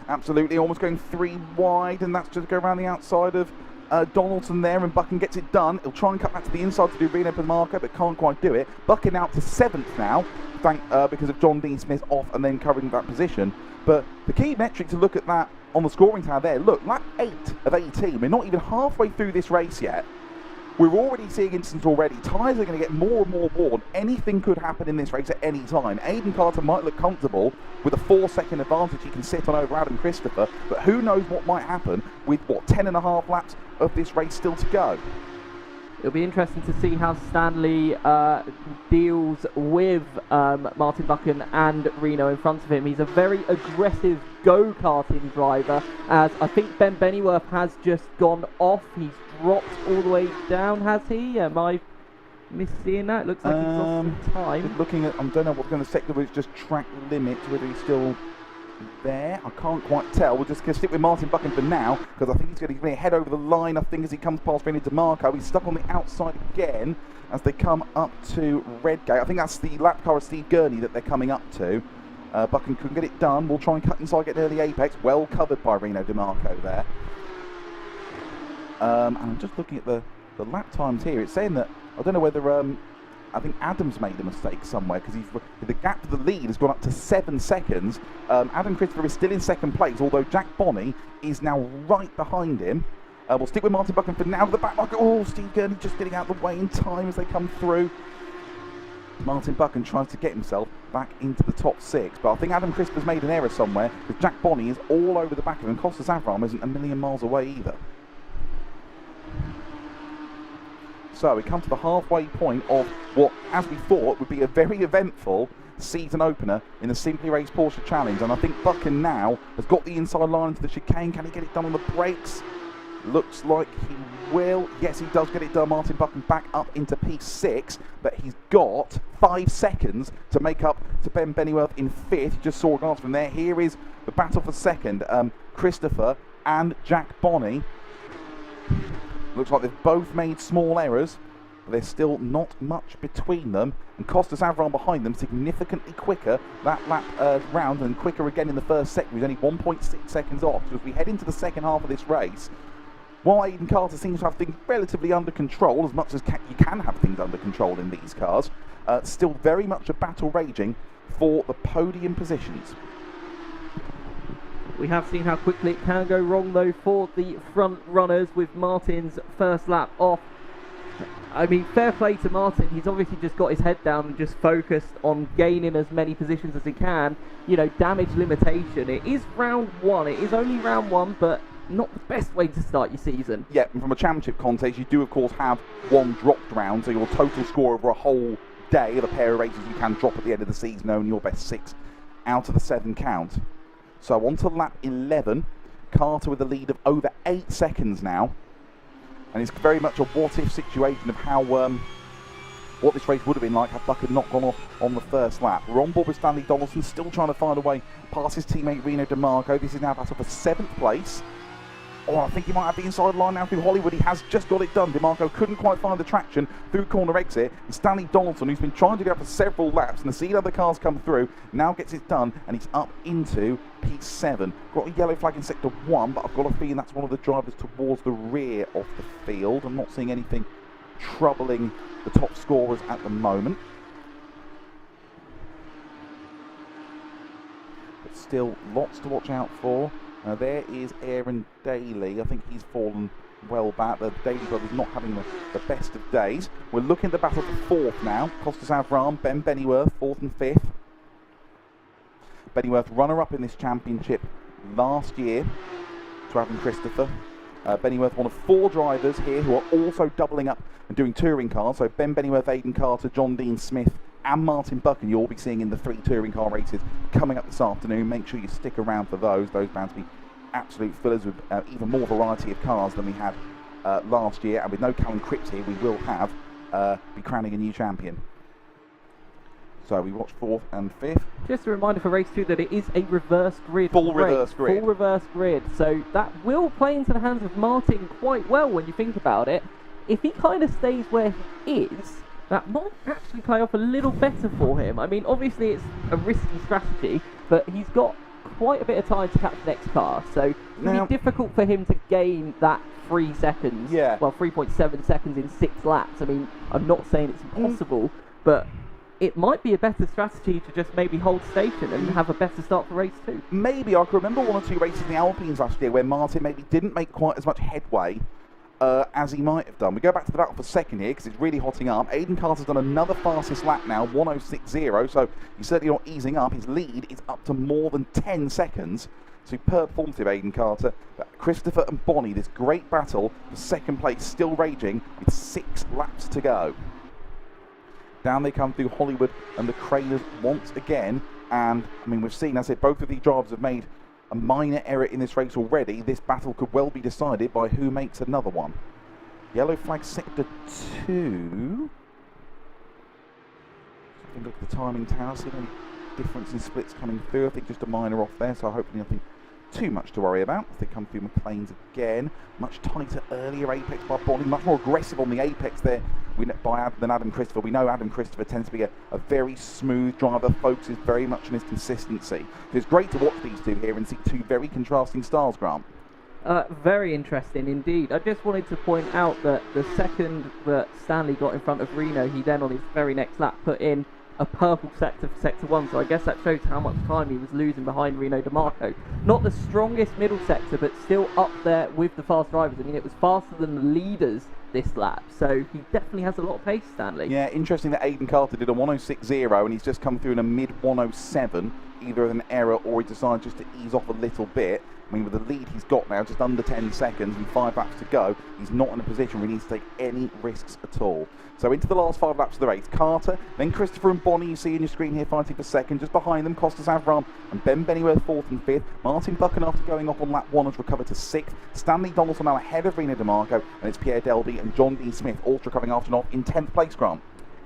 Absolutely, almost going 3 wide, and that's just go around the outside of Donington there, and Buchan gets it done. He'll try and cut back to the inside to do Reno Demarco, but can't quite do it. Buchan out to 7th now, because of John Dean Smith off and then covering that position. But the key metric to look at that on the scoring tower there, look, lap 8 of 18. We're not even halfway through this race yet. We're already seeing incidents already. Tyres are going to get more and more worn. Anything could happen in this race at any time. Aidan Carter might look comfortable with a 4-second advantage he can sit on over Adam Christopher, but who knows what might happen with, 10.5 laps of this race still to go. It'll be interesting to see how Stanley deals with Martin Buchan and Reno in front of him. He's a very aggressive go-karting driver, as I think Ben Bennyworth has just gone off. He's dropped all the way down, has he? Am I missing that? It looks like he's lost some time. Looking at, I don't know what's going to sector, but it's just track limit, whether he's still there. I can't quite tell. We're just going to stick with Martin Buchan for now, because I think he's going to head over the line, I think, as he comes past Reno DeMarco. He's stuck on the outside again as they come up to Redgate. I think that's the lap car of Steve Gurney that they're coming up to. Buchan couldn't get it done. We'll try and cut inside, get an early apex. Well covered by Reno DeMarco there. And I'm just looking at the lap times here. It's saying that, I don't know whether I think Adam's made a mistake somewhere, because the gap to the lead has gone up to 7 seconds. Adam Christopher is still in 2nd place, although Jack Bonney is now right behind him. We'll stick with Martin Buchan for now. The back marker. Oh, Steve Gurney just getting out of the way in time as they come through. Martin Buchan tries to get himself back into the top 6, but I think Adam Christopher's made an error somewhere, because Jack Bonney is all over the back of him. Costas Avram isn't a million miles away either. So we come to the halfway point of what, as we thought, would be a very eventful season opener in the Simply Race Porsche Challenge. And I think Buchan now has got the inside line into the chicane. Can he get it done on the brakes? Looks like he will. Yes, he does get it done. Martin Buchan back up into P6, but he's got 5 seconds to make up to Ben Bennyworth in 5th. You just saw a glance from there. Here is the battle for 2nd. Christopher and Jack Bonney. Looks like they've both made small errors, but there's still not much between them. And Costas Avram behind them, significantly quicker that lap round, and quicker again in the first sector. He's only 1.6 seconds off. So as we head into the second half of this race, while Aidan Carter seems to have things relatively under control, as much as you can have things under control in these cars, still very much a battle raging for the podium positions. We have seen how quickly it can go wrong, though, for the front runners with Martin's first lap off. I mean, fair play to Martin. He's obviously just got his head down and just focused on gaining as many positions as he can. You know, damage limitation. It is round 1. It is only round 1, but not the best way to start your season. Yeah, and from a championship contest, you do, of course, have 1 dropped round, so your total score over a whole day of a pair of races you can drop at the end of the season, only your best 6 out of the 7 count. So on to lap 11, Carter with a lead of over 8 seconds now. And it's very much a what-if situation of how what this race would have been like had Buchan not gone off on the first lap. We're on board with Stanley Donaldson, still trying to find a way past his teammate Reno DeMarco. This is now battle for 7th place. Oh, I think he might have the inside line now through Hollywood. He has just got it done. DeMarco couldn't quite find the traction through corner exit. And Stanley Donaldson, who's been trying to get up for several laps and to see other cars come through, now gets it done, and he's up into P7. Got a yellow flag in sector 1, but I've got a feeling that's one of the drivers towards the rear of the field. I'm not seeing anything troubling the top scorers at the moment. But still, lots to watch out for. There is Aaron Daly. I think he's fallen well back. The Daly brothers not having the best of days. We're looking at the battle for 4th now. Costas Avram, Ben Bennyworth, 4th and 5th. Bennyworth runner-up in this championship last year to Adam Christopher. Bennyworth, one of 4 drivers here who are also doubling up and doing touring cars. So Ben Bennyworth, Aidan Carter, John Dean Smith and Martin Buchan you'll be seeing in the 3 touring car races coming up this afternoon. Make sure you stick around for those. Those bound to be absolute fillers with even more variety of cars than we had last year. And with no Callum Cripps here, we will have be crowning a new champion. So we watch 4th and 5th. Just a reminder for race 2 that it is a reverse grid. Full reverse grid. Full reverse grid. So that will play into the hands of Martin quite well when you think about it. if he kind of stays where he is, that might actually play off a little better for him. I mean, obviously it's a risky strategy, but he's got quite a bit of time to catch the next car, so it's going to be difficult for him to gain that 3 seconds. Yeah. Well, 3.7 seconds in 6 laps. I mean, I'm not saying it's impossible, but it might be a better strategy to just maybe hold station and have a better start for race 2. Maybe. I can remember 1 or 2 races in the Alpines last year where Martin maybe didn't make quite as much headway as he might have done. We go back to the battle for second here because it's really hotting up. Aiden Carter's done another fastest lap now, 1:06.0, so he's certainly not easing up. His lead is up to more than 10 seconds. Superb performance of Aiden Carter. But Christopher and Bonnie, this great battle for second place still raging with 6 laps to go. Down they come through Hollywood and the Craners once again. And, I mean, we've seen, as I said, both of these drivers have made a minor error in this race already. This battle could well be decided by who makes another one. Yellow flag sector 2. Look at the timing tower, see any difference in splits coming through. I think just a minor off there, so hopefully nothing too much to worry about as they come through McLean's again. Much tighter earlier apex by Bonnie, much more aggressive on the apex there than Adam Christopher. We know Adam Christopher tends to be a very smooth driver, focuses very much on his consistency. So it's great to watch these two here and see 2 very contrasting styles, Grant. Very interesting indeed. I just wanted to point out that the second that Stanley got in front of Reno, he then on his very next lap put in a purple sector for sector 1, so I guess that shows how much time he was losing behind Reno DeMarco. Not the strongest middle sector, but still up there with the fast drivers. I mean, it was faster than the leaders this lap, so he definitely has a lot of pace, Stanley. Yeah, interesting that Aiden Carter did a 1:06.0 and he's just come through in a mid 1:07, either an error or he decided just to ease off a little bit. I mean, with the lead he's got now, just under 10 seconds and 5 laps to go, he's not in a position where he needs to take any risks at all. So into the last 5 laps of the race, Carter, then Christopher and Bonnie, you see in your screen here, fighting for second. Just behind them, Costas Avram and Ben Bennyworth 4th and 5th. Martin Buchan, after going off on lap 1, has recovered to 6th. Stanley Donaldson now ahead of Reno DeMarco, and it's Pierre Delby and John Dean Smith, also recovering after and off in 10th place, Grant.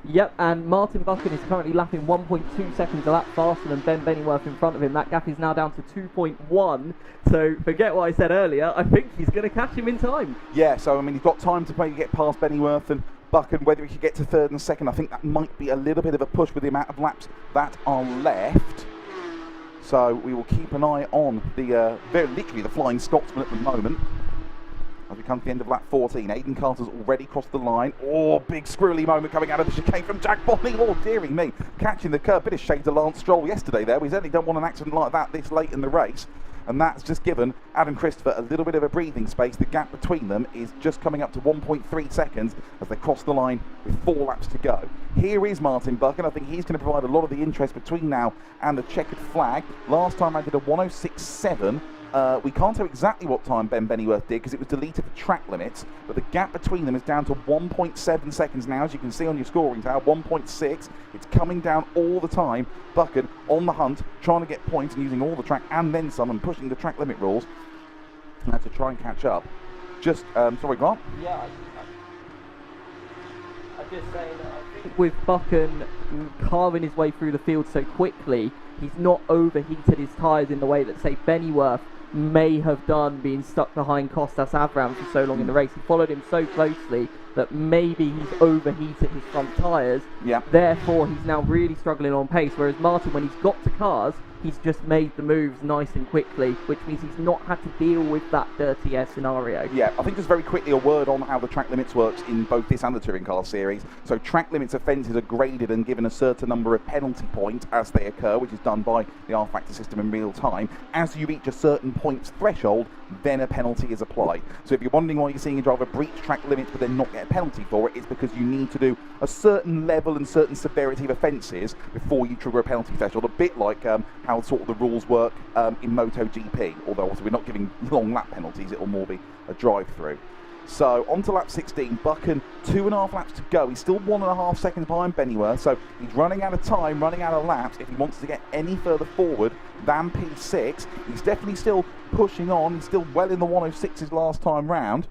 Yep, and Martin Buchan is currently lapping 1.2 seconds a lap faster than Ben Bennyworth in front of him. That gap is now down to 2.1, so forget what I said earlier, I think he's going to catch him in time. Yeah, so I mean, he's got time to maybe get past Bennyworth and Buchan. Whether he could get to 3rd and 2nd, I think that might be a little bit of a push with the amount of laps that are left. So we will keep an eye on the, very literally the Flying Scotsman at the moment. As we come to the end of lap 14, Aiden Carter's already crossed the line. Oh, big squirrely moment coming out of the chicane from Jack Bonnie. Oh, dearie me. Catching the curb. Bit of shade to Lance Stroll yesterday there. We certainly don't want an accident like that this late in the race. And that's just given Adam Christopher a little bit of a breathing space. The gap between them is just coming up to 1.3 seconds as they cross the line with 4 laps to go. Here is Martin Buchan. I think he's going to provide a lot of the interest between now and the checkered flag. Last time I did a 1:06.7. We can't tell exactly what time Ben Bennyworth did because it was deleted for track limits, but the gap between them is down to 1.7 seconds now, as you can see on your scoring tower, 1.6. It's coming down all the time. Buchan on the hunt, trying to get points and using all the track and then some and pushing the track limit rules to try and catch up. Just, sorry, Grant? Yeah, I'm just saying that I think with Buchan carving his way through the field so quickly, he's not overheated his tyres in the way that, say, Bennyworth may have done being stuck behind Costas Avram for so long in the race. He followed him so closely that maybe he's overheated his front tyres. Yeah. Therefore, he's now really struggling on pace, whereas Martin, when he's got to cars, he's just made the moves nice and quickly, which means he's not had to deal with that dirty air scenario. Yeah, I think just very quickly a word on how the track limits works in both this and the touring car series. So track limits offences are graded and given a certain number of penalty points as they occur, which is done by the R-Factor system in real time. As you reach a certain points threshold, then a penalty is applied. So if you're wondering why you're seeing a driver breach track limits but then not get a penalty for it, it's because you need to do a certain level and certain severity of offences before you trigger a penalty threshold. A bit like how sort of the rules work in MotoGP, although also we're not giving long lap penalties, it'll more be a drive-through. So on to lap 16, Buchan 2.5 laps to go. He's still 1.5 seconds behind Bennyworth, so he's running out of time, running out of laps if he wants to get any further forward than P6. He's definitely still pushing on, he's still well in the 106s last time round.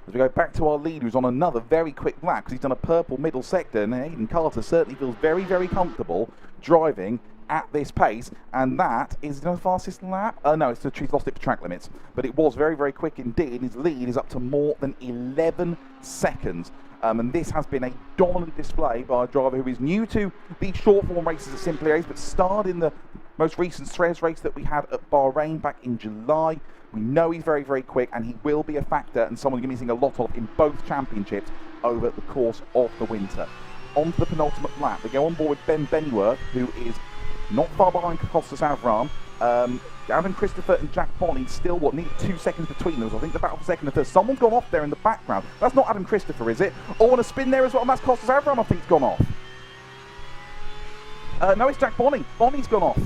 As we go back to our leader, who's on another very quick lap because he's done a purple middle sector, and Aiden Carter certainly feels very, very comfortable driving at this pace, and that is the fastest lap. No, she's lost it for track limits, but it was very, very quick indeed. His lead is up to more than 11 seconds. And this has been a dominant display by a driver who is new to the short form races at Simply Ace, but starred in the most recent Suez race that we had at Bahrain back in July. We know he's very, very quick, and he will be a factor and someone you're going to be seeing a lot of in both championships over the course of the winter. On to the penultimate lap. We go on board with Ben Bennyworth, who is not far behind Costas Avram. Adam Christopher and Jack Bonney still, needed 2 seconds between them. So I think the battle for second and third. Someone's gone off there in the background. That's not Adam Christopher, is it? Oh, and a spin there as well, and that's Costas Avram, I think, has gone off. No, it's Jack Bonney. Bonney's gone off.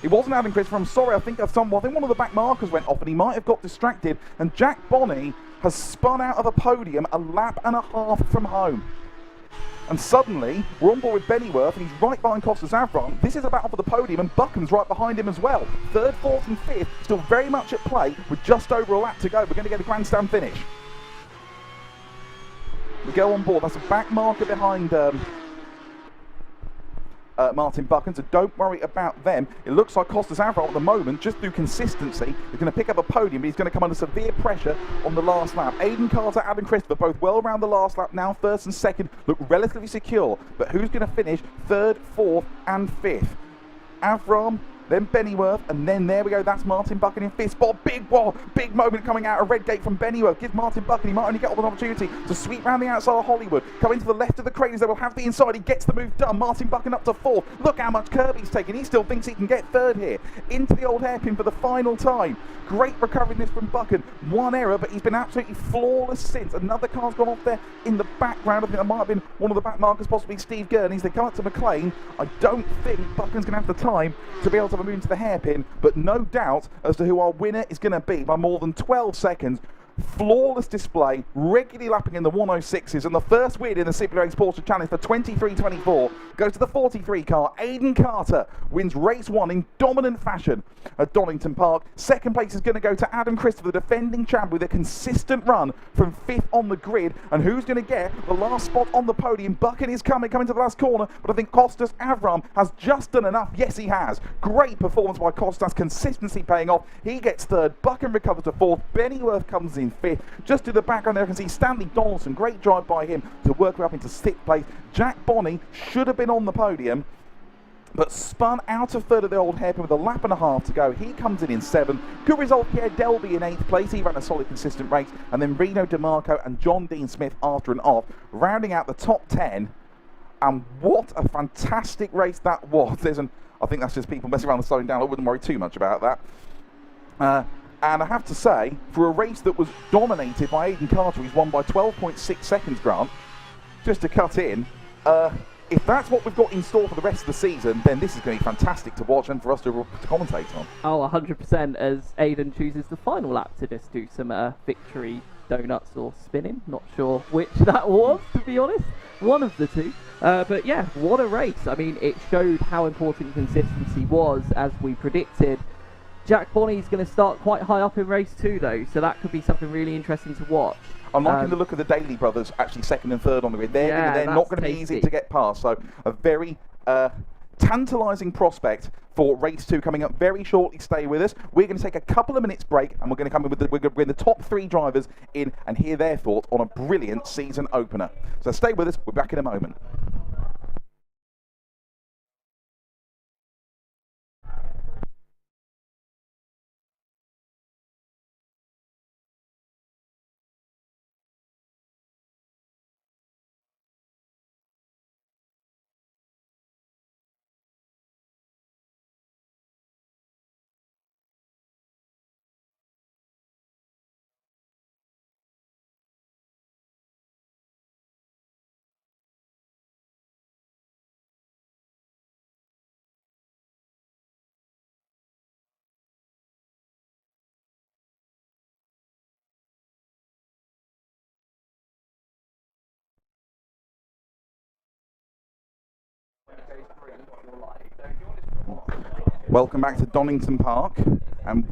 It wasn't Adam Christopher, I'm sorry, I think one of the back markers went off and he might have got distracted, and Jack Bonney has spun out of the podium a lap and a half from home. And suddenly, we're on board with Bennyworth, and he's right behind Costas Avram. This is a battle for the podium, and Buchan's right behind him as well. Third, fourth, and fifth, still very much at play, with just over a lap to go. We're going to get a grandstand finish. We go on board. That's a back marker behind Martin Buchan, so don't worry about them. It looks like Costas Avram at the moment, just through consistency, is going to pick up a podium, but he's going to come under severe pressure on the last lap. Aidan Carter, Adam Christopher, both well around the last lap now, first and second, look relatively secure, but who's going to finish third, fourth, and fifth? Avram, then Bennyworth, and then there we go, that's Martin Buchan in fifth spot. Big moment coming out of Redgate from Bennyworth. Gives Martin Buchan, he might only get an opportunity to sweep round the outside of Hollywood, coming to the left of the Craters. They will have the inside, he gets the move done. Martin Buchan up to fourth. Look how much curb he's taken, he still thinks he can get third here. Into the old hairpin for the final time. Great recovery this from Buchan. One error, but he's been absolutely flawless since. Another car's gone off there in the background. I think that might have been one of the back markers, possibly Steve Gurney's. They come up to McLean. I don't think Buchan's going to have the time to be able to move into the hairpin, but no doubt as to who our winner is going to be by more than 12 seconds. Flawless display, regularly lapping in the 106s, and the first win in the Simply Ace Porsche Challenge for 23-24 goes to the 43 car. Aidan Carter wins race 1 in dominant fashion at Donington Park. Second place is going to go to Adam Christopher, the defending champ, with a consistent run from 5th on the grid. And who's going to get the last spot on the podium? Buchan is coming to the last corner, but I think Costas Avram has just done enough. Yes, he has. Great performance by Costas, consistency paying off. He gets third, Buchan recovers to fourth, Bennyworth comes in fifth. Just to the background there, I can see Stanley Donaldson. Great drive by him to work up into 6th place. Jack Bonney should have been on the podium, but spun out of third of the old hairpin with a lap and a half to go. He comes in 7th. Good result, Pierre Delby in 8th place. He ran a solid, consistent race. And then Reno DeMarco and John Dean Smith after and off, rounding out the top 10. And what a fantastic race that was. I think that's just people messing around and slowing down. I wouldn't worry too much about that. And I have to say, for a race that was dominated by Aidan Carter, he's won by 12.6 seconds, Grant, just to cut in, if that's what we've got in store for the rest of the season, then this is going to be fantastic to watch and for us to commentate on. Oh, 100%, as Aidan chooses the final lap to just do some victory donuts or spinning. Not sure which that was, to be honest. One of the two. But yeah, what a race. I mean, it showed how important consistency was, as we predicted. Jack Bonney's going to start quite high up in race 2 though, so that could be something really interesting to watch. I'm liking the look of the Daly brothers, actually 2nd and 3rd on the grid. They're not going to be easy to get past, so a very tantalising prospect for race 2 coming up very shortly. Stay with us. We're going to take a couple of minutes break, and we're going to come in with we're going to bring the top 3 drivers in and hear their thoughts on a brilliant season opener. So stay with us. We're back in a moment. Welcome back to Donington Park, and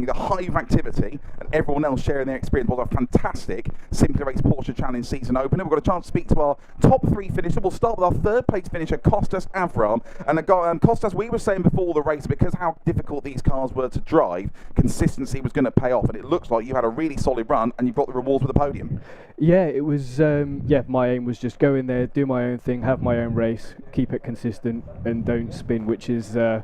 the hive activity and everyone else sharing their experience was a fantastic Simply Race Porsche Challenge season opener. We've got a chance to speak to our top 3 finishers. We'll start with our 3rd place finisher, Kostas Avram. And Kostas, we were saying before the race, because how difficult these cars were to drive, consistency was going to pay off, and it looks like you had a really solid run and you've got the rewards with the podium. Yeah, it was, my aim was just go in there, do my own thing, have my own race, keep it consistent and don't spin, which is, as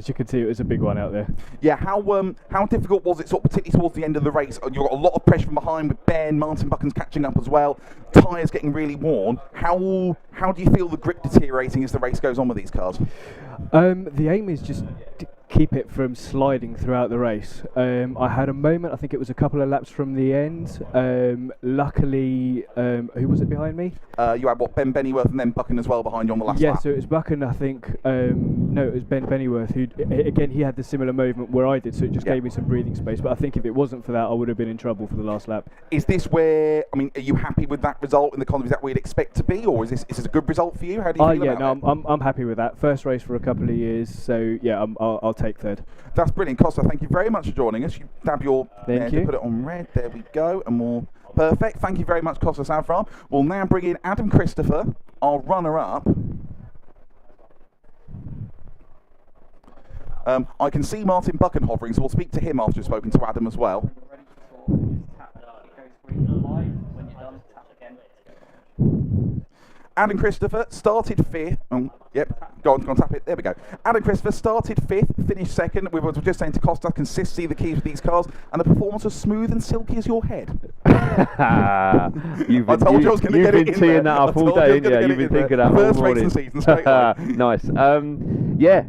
you can see, it was a big one out there. Yeah, how difficult was it, sort of particularly towards the end of the race? You've got a lot of pressure from behind with Ben, Martin Buchan's catching up as well, tyres getting really worn. How do you feel the grip deteriorating as the race goes on with these cars? The aim is just to keep it from sliding throughout the race. I had a moment, I think it was a couple of laps from the end. Luckily, who was it behind me? You had Ben Bennyworth and then Buchan as well behind you on the last lap. Yeah, so it was Buchan, I think. No, it was Ben Bennyworth, who, again, he had the similar movement where I did, so it just gave me some breathing space. But I think if it wasn't for that, I would have been in trouble for the last lap. Is this where, are you happy with that result in the context that we'd expect to be, or is this a good result for you? How do you feel about it? I'm happy with that. First race for a couple of years, so yeah, I'll take 3rd. That's brilliant, Costa. Thank you very much for joining us. You dab your Thank you. Put it on red. There we go, and we'll perfect. Thank you very much, Kostas Avram. We'll now bring in Adam Christopher, our runner-up. I can see Martin Buchan hovering, so we'll speak to him after we've spoken to Adam as well. Adam Christopher started 5th. Go on, tap it. There we go. Adam Christopher started 5th, finished 2nd. We were just saying to Costa, can see the keys with these cars, and the performance was smooth and silky as your head. I told you I was going to get it in there. You've been teeing that up all day, haven't you? You've been thinking that First all morning. race of the season, straight away. Nice.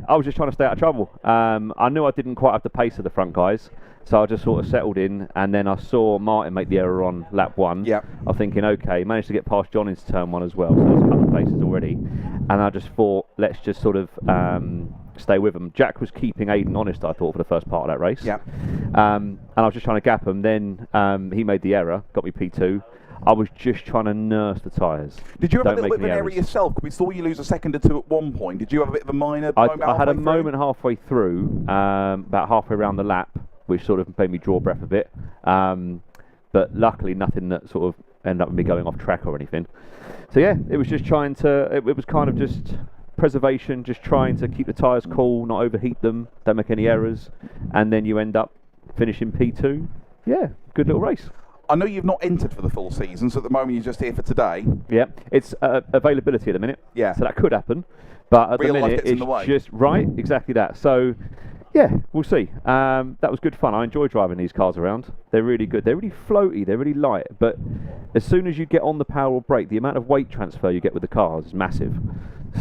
I was just trying to stay out of trouble. I knew I didn't quite have the pace of the front guys, so I just sort of settled in, and then I saw Martin make the error on lap 1. Yeah. I'm thinking, okay, managed to get past John into turn 1 as well, so there's a couple of places already. And I just thought, let's just sort of stay with him. Jack was keeping Aiden honest, I thought, for the first part of that race. Yeah. And I was just trying to gap him. Then he made the error, got me P2. I was just trying to nurse the tyres. Did you have a little bit of an error yourself? We saw you lose a second or two at one point. Did you have a bit of a minor moment I had a through? moment halfway through, about halfway around the lap, which sort of made me draw breath a bit. But luckily nothing that sort of ended up with me going off track or anything. So yeah, it was just trying to, it was kind of just preservation, just trying to keep the tyres cool, not overheat them, don't make any errors, and then you end up finishing P2. Yeah, good little race. I know you've not entered for the full season, so at the moment you're just here for today. Yeah, it's availability at the minute. Yeah. So that could happen, but at Real the life minute gets in the way. it's just right, exactly that. So yeah, we'll see. That was good fun. I enjoy driving these cars around. They're really good. They're really floaty. They're really light. But as soon as you get on the power or brake, the amount of weight transfer you get with the cars is massive.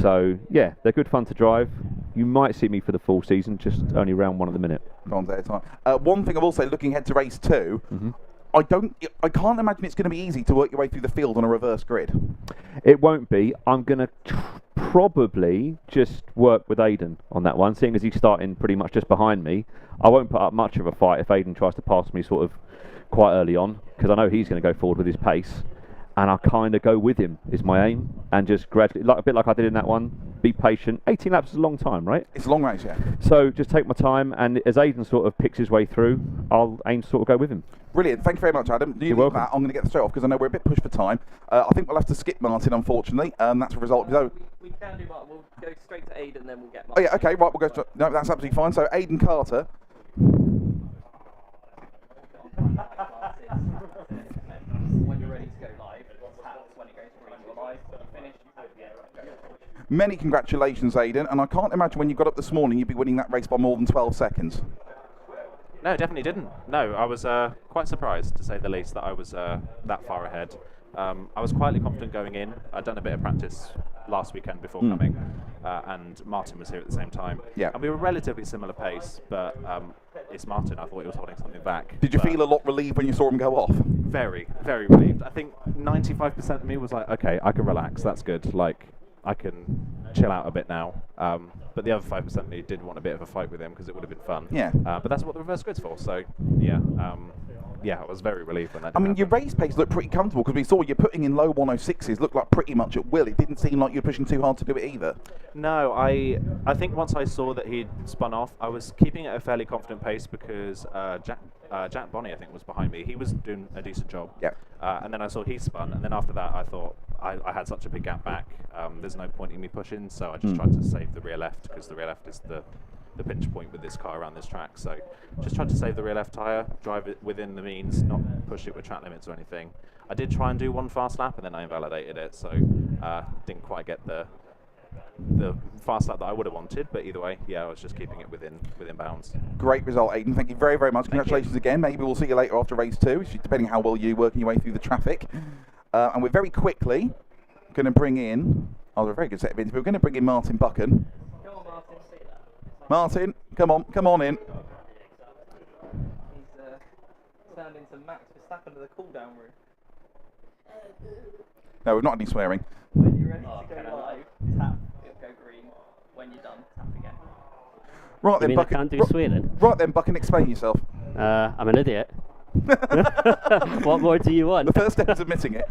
So yeah, they're good fun to drive. You might see me for the full season, just only round 1 at the minute. One thing I will say, looking ahead to race 2, I can't imagine it's going to be easy to work your way through the field on a reverse grid. It won't be. I'm going to probably just work with Aiden on that one, seeing as he's starting pretty much just behind me. I won't put up much of a fight if Aiden tries to pass me sort of quite early on, because I know he's going to go forward with his pace, and I'll kind of go with him is my aim, and just gradually, a bit like I did in that one, be patient. 18 laps is a long time, right? It's a long race, yeah. So just take my time, and as Aiden sort of picks his way through, I'll aim to sort of go with him. Brilliant. Thank you very much, Adam. You're welcome. I'm going to get straight off because I know we're a bit pushed for time. I think we'll have to skip Martin, unfortunately. That's a result of his own. We can do Martin. We'll go straight to Aiden, then we'll get Martin. Oh yeah, okay, right. We'll go. No, that's absolutely fine. So Aiden Carter. When you're ready to go live, that's when it goes green. You're live. When you finish, Many congratulations, Aiden. And I can't imagine when you got up this morning you'd be winning that race by more than 12 seconds. No, definitely didn't. No, I was quite surprised, to say the least, that I was that far ahead. I was quietly confident going in. I'd done a bit of practice last weekend before coming, and Martin was here at the same time. Yeah. And we were relatively similar pace, but it's Martin. I thought he was holding something back. Did you feel a lot relieved when you saw him go off? Very, very relieved. I think 95% of me was like, okay, I can relax. That's good. Like, I can chill out a bit now. But the other 5% of me did want a bit of a fight with him because it would have been fun. Yeah. But that's what the reverse grid's for. So, yeah. yeah, I was very relieved when that I didn't mean, your happen. race pace looked pretty comfortable because we saw you putting in low 106s, looked like pretty much at will. It didn't seem like you were pushing too hard to do it either. No, I think once I saw that he'd spun off, I was keeping at a fairly confident pace because Jack Bonney, I think, was behind me. He was doing a decent job. Yeah. And then I saw he spun, and then after that I thought I had such a big gap back. There's no point in me pushing, so I just tried to save the rear left because the rear left is the pinch point with this car around this track. So just tried to save the rear left tyre, drive it within the means, not push it with track limits or anything. I did try and do one fast lap, and then I invalidated it, so didn't quite get the fast lap that I would have wanted, but either way, yeah, I was just keeping it within bounds. Great result, Aidan. Thank you very, very much. Congratulations again. Maybe we'll see you later after race 2, depending how well you're working your way through the traffic. And we're very quickly going to bring in, a very good set of interviews. We're going to bring in Martin Buchan. Go on, Martin, see that. Martin, come on in. He's turned into Max Verstappen to the cool-down room. No, we've not had any swearing. When you're ready to go live, tap, it'll go green. When you're done, tap again. Right You then, mean I Buchan. can't do swearing? Right then, Buchan, explain yourself. I'm an idiot. What more do you want? The first step is admitting it.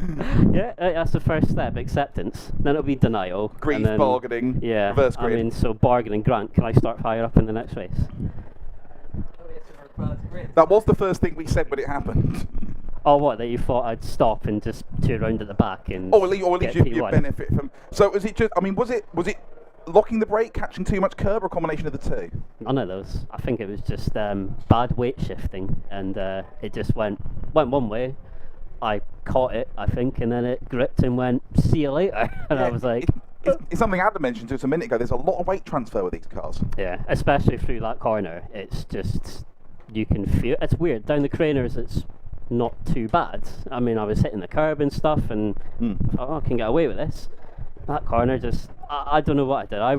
Yeah, that's the first step, acceptance. Then it'll be denial. Grief, and then, bargaining, yeah, reverse I grid. mean, so bargaining, Grant, can I start higher up in the next race? That was the first thing we said when it happened. Oh, what, that you thought I'd stop and just turn around at the back and Or at least get you P1? benefit from. So was it just? I mean, was it locking the brake, catching too much curb, or a combination of the two? None of those. I think it was just bad weight shifting, and it just went one way. I caught it, I think, and then it gripped and went, see you later. And I was like... It's something Adam mentioned to us a minute ago. There's a lot of weight transfer with these cars. Yeah, especially through that corner. It's just, you can feel... It's weird. Down the craners, it's not too bad. I mean, I was hitting the curb and stuff, and I thought, oh, I can get away with this. That corner just... I don't know what I did. I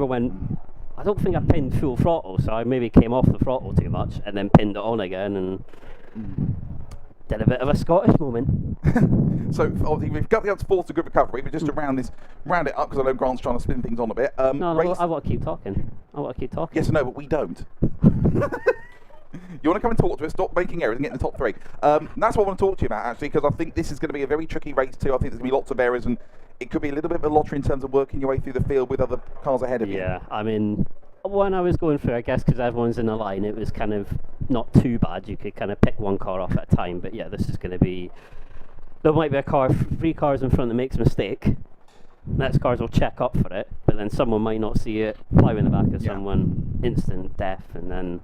don't think I pinned full throttle, so I maybe came off the throttle too much, and then pinned it on again, and... did a bit of a Scottish moment. So obviously we've got the up to force a good recovery, but just to round it up, because I know Grant's trying to spin things on a bit. No, I want to keep talking. Yes or no, but we don't. You want to come and talk to us, stop making errors and get in the top 3. That's what I want to talk to you about, actually, because I think this is going to be a very tricky race too. I think there's going to be lots of errors, and it could be a little bit of a lottery in terms of working your way through the field with other cars ahead of you. Yeah, I mean, when I was going through, I guess because everyone's in a line, it was kind of not too bad. You could kind of pick one car off at a time, but yeah, this is going to be... There might be a car, 3 cars in front that makes a mistake. Next cars will check up for it, but then someone might not see it, fly in the back of someone, instant death, and then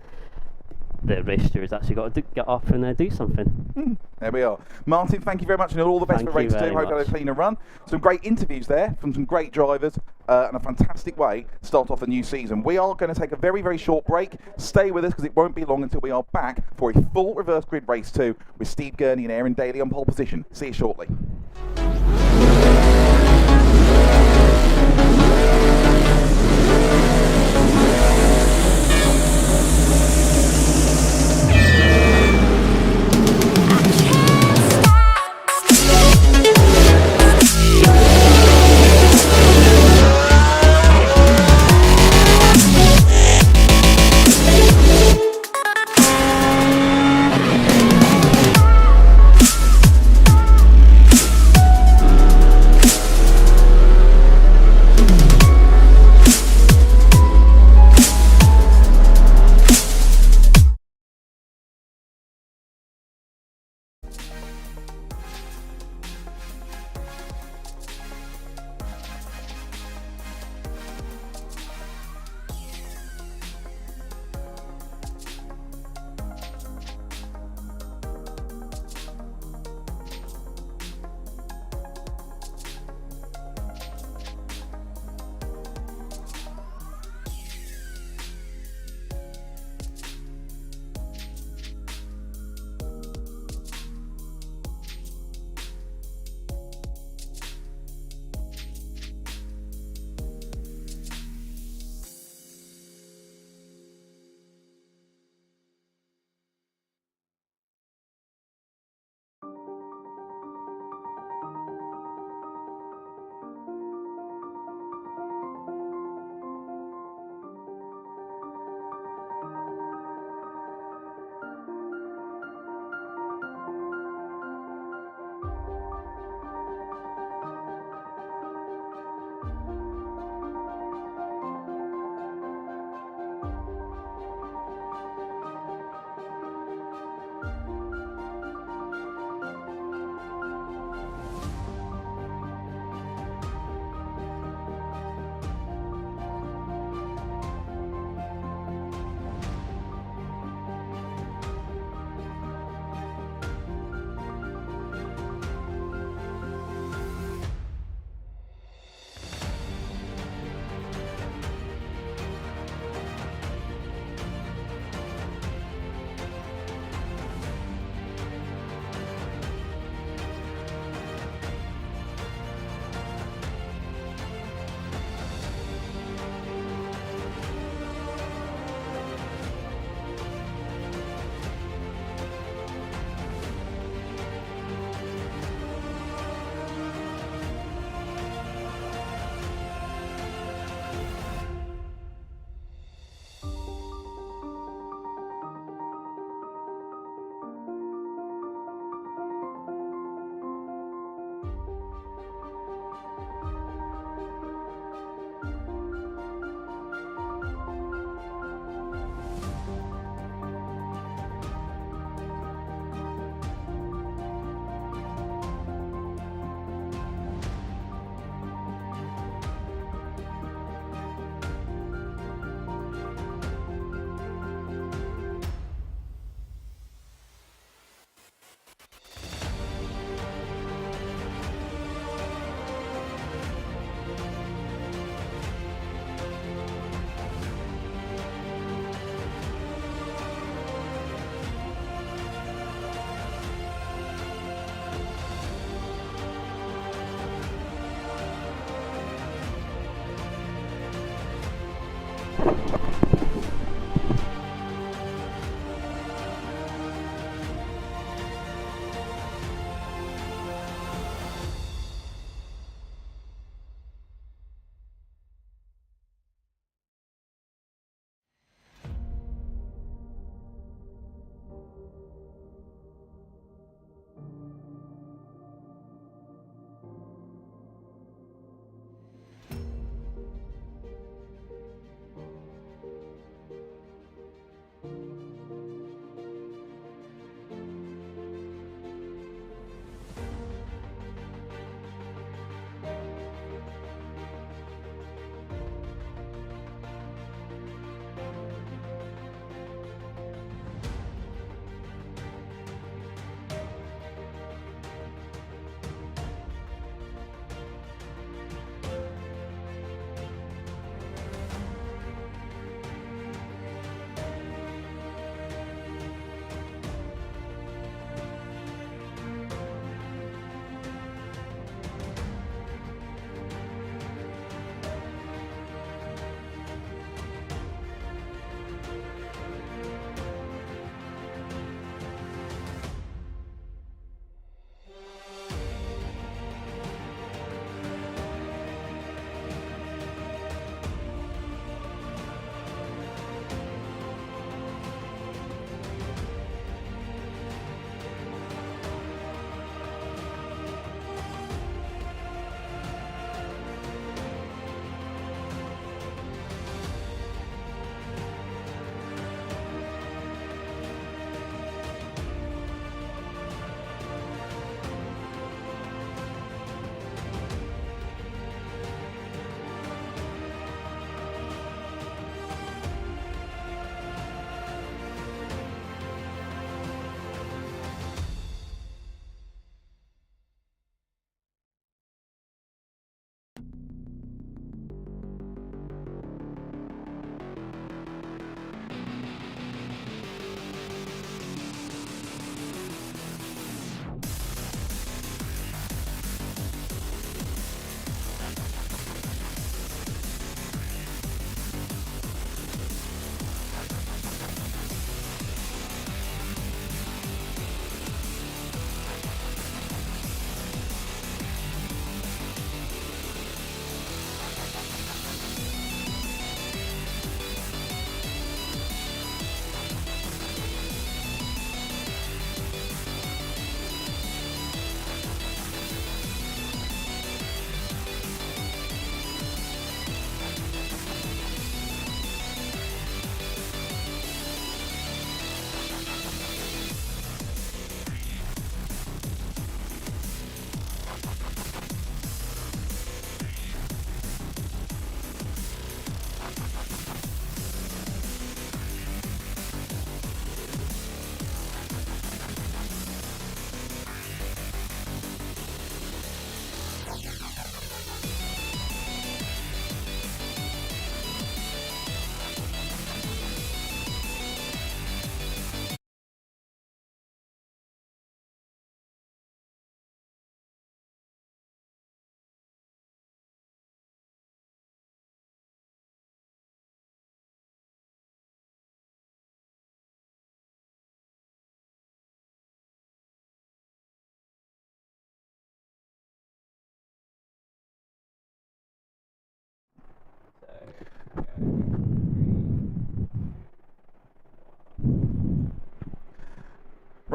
the race stewards actually got to get off and do something. There we are. Martin, thank you very much, and all the best Thank for race you 2. very Hope you had a much. cleaner run. Some great interviews there from some great drivers, and a fantastic way to start off the new season. We are going to take a very, very short break. Stay with us, because it won't be long until we are back for a full reverse grid race 2 with Steve Gurney and Aaron Daly on pole position. See you shortly.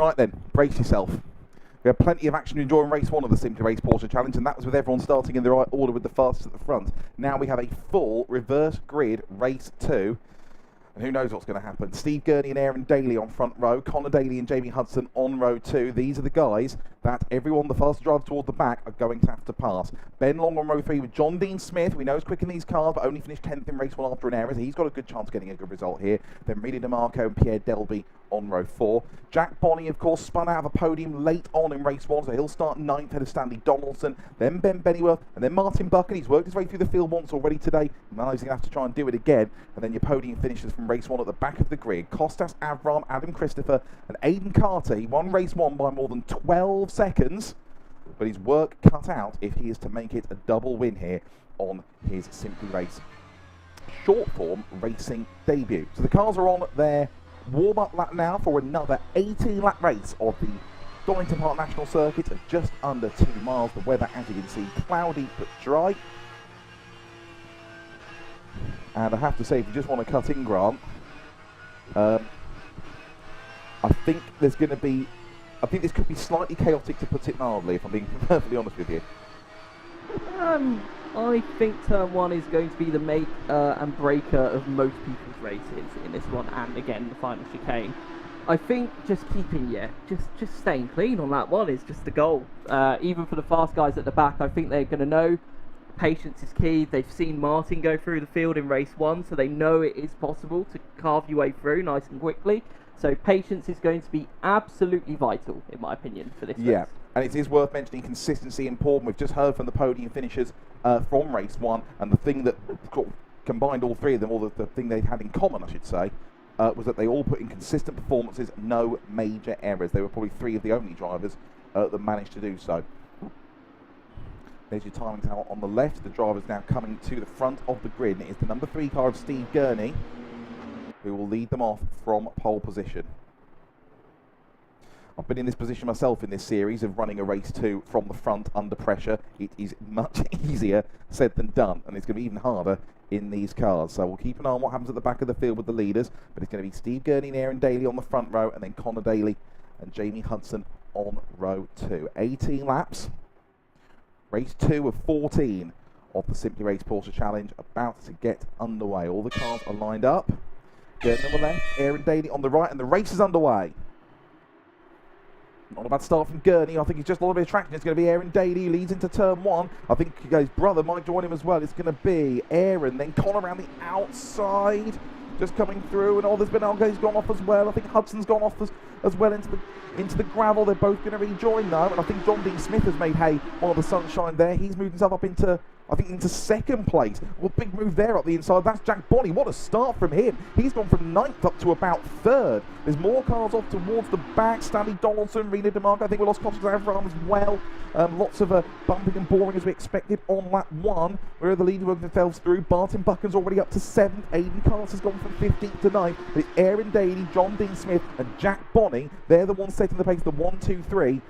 Right then, brace yourself. We had plenty of action to enjoy in race 1 of the Simply Race Porsche Challenge, and that was with everyone starting in the right order with the fastest at the front. Now we have a full reverse grid race 2. And who knows what's going to happen. Steve Gurney and Aaron Daly on front row. Connor Daly and Jamie Hudson on row 2. These are the guys that everyone, the faster driver toward the back, are going to have to pass. Ben Long on row 3 with John Dean Smith. We know he's quick in these cars, but only finished 10th in race 1 after an error. So he's got a good chance of getting a good result here. Then Reedy DeMarco and Pierre Delby on row 4. Jack Bonney, of course, spun out of a podium late on in race 1, so he'll start 9th ahead of Stanley Donaldson, then Ben Bennyworth, and then Martin Buchan. He's worked his way through the field once already today. Now he's going to have to try and do it again. And then your podium finishes from race 1 at the back of the grid. Kostas Avram, Adam Christopher, and Aidan Carter. He won race 1 by more than 12 seconds, but his work cut out if he is to make it a double win here on his Simply Race short form racing debut. So the cars are on their warm-up lap now for another 18-lap race of the Donington Park National Circuit at just under 2 miles. The weather, as you can see, cloudy but dry. And I have to say, if you just want to cut in, Grant, I think there's going to be, I think this could be slightly chaotic, to put it mildly, if I'm being perfectly honest with you. I think turn 1 is going to be the make and breaker of most people's races in this one, and again the final chicane. I think just keeping, just staying clean on that one is just the goal. Even for the fast guys at the back, I think they're going to know patience is key. They've seen Martin go through the field in race 1, so they know it is possible to carve your way through nice and quickly. So patience is going to be absolutely vital, in my opinion, for this race. And it is worth mentioning consistency important. We've just heard from the podium finishers from race 1, and the thing that combined all three of them, or the thing they had in common, I should say, was that they all put in consistent performances, no major errors. They were probably 3 of the only drivers that managed to do so. There's your timing tower on the left. The driver's now coming to the front of the grid, and it is the number 3 car of Steve Gurney who will lead them off from pole position. I've been in this position myself in this series of running a race 2 from the front under pressure. It is much easier said than done, and it's going to be even harder in these cars. So we'll keep an eye on what happens at the back of the field with the leaders, but it's going to be Steve Gurney and Aaron Daly on the front row, and then Connor Daly and Jamie Hudson on row 2. 18 laps. Race 2 of 14 of the Simply Race Porsche Challenge about to get underway. All the cars are lined up. Gurney on the left, Aaron Daly on the right, and the race is underway. Not a bad start from Gurney. I think he's just a little bit of traction. It's going to be Aaron Daly who leads into turn 1. I think his brother might join him as well. It's going to be Aaron, then Connor around the outside, just coming through, and there's been Alga's gone off as well. I think Hudson's gone off as well into the gravel. They're both going to rejoin though, and I think John Dean Smith has made hay while the sunshine there. He's moved himself up into, I think, into 2nd place. Well, big move there up the inside. That's Jack Bonney. What a start from him. He's gone from 9th up to about 3rd. There's more cars off towards the back. Stanley Donaldson, Reedy DeMarco. I think we lost Kostas Avram as well. Lots of bumping and boring as we expected on lap 1, where the leader worked themselves through. Martin Buchan's already up to 7th. Aidan Carter's gone from 15th to 9th. But it's Aaron Daly, John Dean Smith, and Jack Bonney. They're the ones setting the pace, the 1, 2, 3.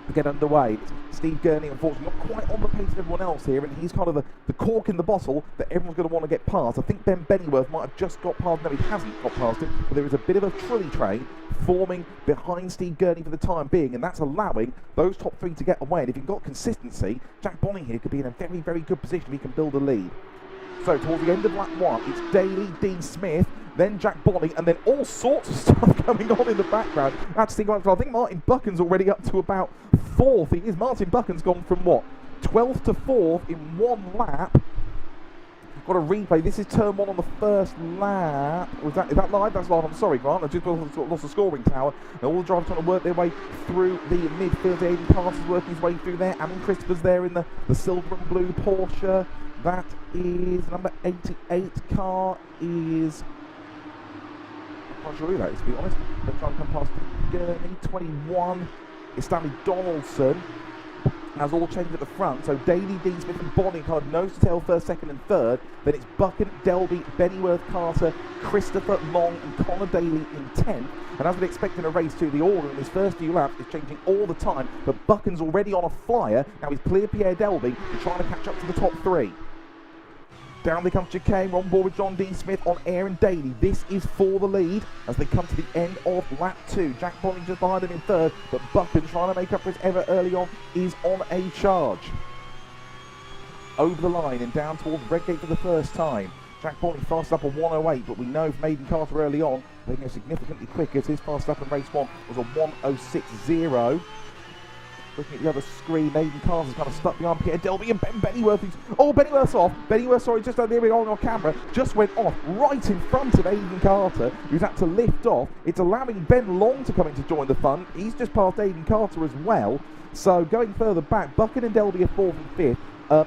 To get underway. Steve Gurney, unfortunately, not quite on the pace of everyone else here, and he's kind of the cork in the bottle that everyone's going to want to get past. I think Ben Bennyworth might have just got past. No, he hasn't got past him, but there is a bit of a trolley train forming behind Steve Gurney for the time being, and that's allowing those top 3 to get away. And if you've got consistency, Jack Bonney here could be in a very, very good position if he can build a lead. So towards the end of lap 1, it's Daly, Dean Smith, then Jack Bonney, and then all sorts of stuff going on in the background. I think Martin Buchan's already up to about 4th. He is. Martin Buchan's gone from what, 12th to 4th in 1 lap. Got a replay. This is turn 1 on the first lap. Is that live? That's live. I'm sorry, Grant. I just lost the scoring tower. And all the drivers trying to work their way through the midfield. Aidan Carter's working his way through there. Adam Christopher's there in the silver and blue Porsche. That is number 88 car is... I'm not sure who that is, to be honest. They're trying to come past Gurney. 21 is Stanley Donaldson. Has all changed at the front, so Daly, Dean Smith and Bonney kind of nose to tail 1st, 2nd and 3rd. Then it's Buchan, Delby, Bennyworth, Carter, Christopher, Long and Connor Daly in 10th. And as we'd expect in a race 2, the order in his first few laps is changing all the time, but Buchan's already on a flyer. Now he's cleared Pierre Delby and trying to catch up to the top 3. Down they come to chicane, we're on board with John Dean Smith on Aaron Daly. This is for the lead as they come to the end of lap 2. Jack Bonny just behind him in third, but Buchan, trying to make up for his error early on, is on a charge. Over the line and down towards Redgate for the first time. Jack Bonny fast up a 1:08, but we know from Aidan Carter early on they can go significantly quicker. His fast up in race 1 was a 1:06.0. Looking at the other screen, Aidan Carter's kind of stuck behind Pierre Delby and Ben Bennyworth. Bennyworth's off. Bennyworth, sorry, just over there on camera, just went off right in front of Aidan Carter, who's had to lift off. It's allowing Ben Long to come in to join the fun. He's just passed Aidan Carter as well. So going further back, Buchan and Delby are 4th and 5th.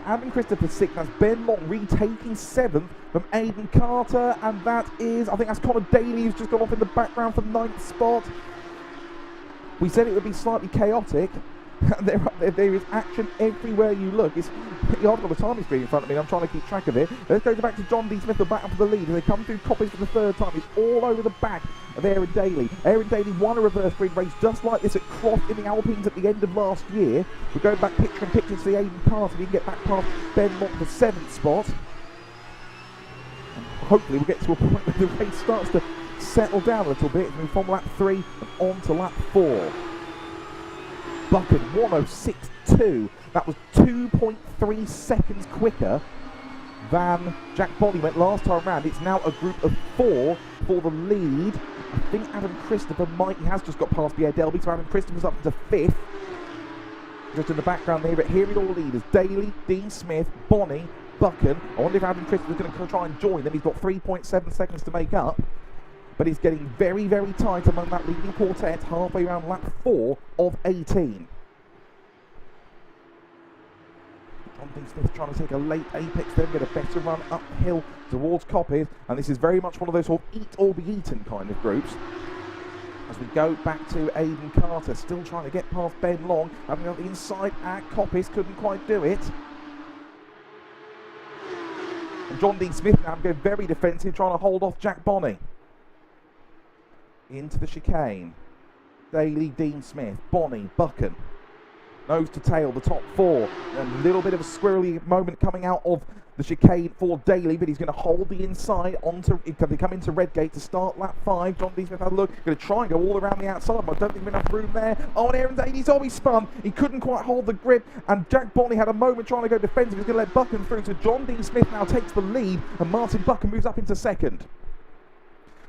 Adam Christopher 6th, that's Ben Long retaking 7th from Aidan Carter, and that is, I think that's Connor Daly who's just gone off in the background for 9th spot. We said it would be slightly chaotic. There is action everywhere you look. I've got the timing screen in front of me and I'm trying to keep track of it. Let's go back to John D. Smith, the battle for the lead. As they come through Coppins for the 3rd time, it's all over the back of Aaron Daly. Aaron Daly won a reverse grid race just like this at Croft in the Alpines at the end of last year. We're going back picture in picture to the Aidan Carter. We can get back past Ben Long for 7th spot. And hopefully we'll get to a point where the race starts to settle down a little bit. Move from lap 3 and on to lap 4. Buchan 1:06.2. That was 2.3 seconds quicker than Jack Bonny went last time round. It's now a group of 4 for the lead. I think Adam Christopher he has just got past Pierre Delby, so Adam Christopher's up to 5th. Just in the background there, but here are all leaders. Daly, Dean Smith, Bonny, Buchan. I wonder if Adam Christopher's going to try and join them. He's got 3.7 seconds to make up. But he's getting very, very tight among that leading quartet halfway around lap 4 of 18. John D. Smith trying to take a late apex then, get a better run uphill towards Coppins, and this is very much one of those sort of eat or be eaten kind of groups. As we go back to Aidan Carter, still trying to get past Ben Long, having on the inside at Coppins, couldn't quite do it. And John D. Smith now going very defensive, trying to hold off Jack Bonny. Into the chicane. Daly, Dean Smith, Bonny, Buchan. Nose to tail, the top 4. A little bit of a squirrely moment coming out of the chicane for Daly, but he's going to hold the inside onto. They come into Redgate to start lap 5. John D. Smith had a look. Going to try and go all around the outside, but I don't think there's enough room there. Oh, and Aaron Daly's always spun. He couldn't quite hold the grip, and Jack Bonny had a moment trying to go defensive. He's going to let Buchan through, so John D. Smith now takes the lead, and Martin Buchan moves up into 2nd.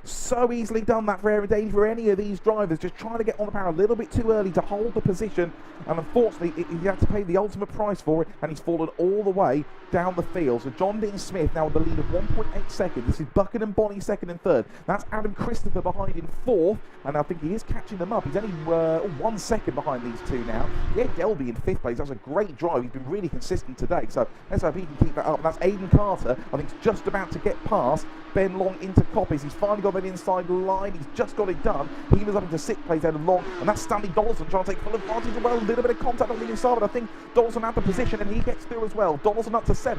So easily done that for Aaron Daly, for any of these drivers, just trying to get on the power a little bit too early to hold the position, and unfortunately he had to pay the ultimate price for it, and he's fallen all the way down the field. So John Dean Smith now with the lead of 1.8 seconds. This is Buchan and Bonny 2nd and 3rd. That's Adam Christopher behind in 4th, and I think he is catching them up. He's only 1 second behind these two now. Yeah, Delby in 5th place. That's a great drive. He's been really consistent today, so let's hope he can keep that up. And that's Aidan Carter, I think, he's just about to get past Ben Long into Coppins. He's finally got that inside line. He's just got it done. He was up into 6th place out of Long, and that's Stanley Donaldson trying to take full advantage as well. A little bit of contact on the inside, but I think Donaldson had the position, and he gets through as well. Donaldson up to 7th.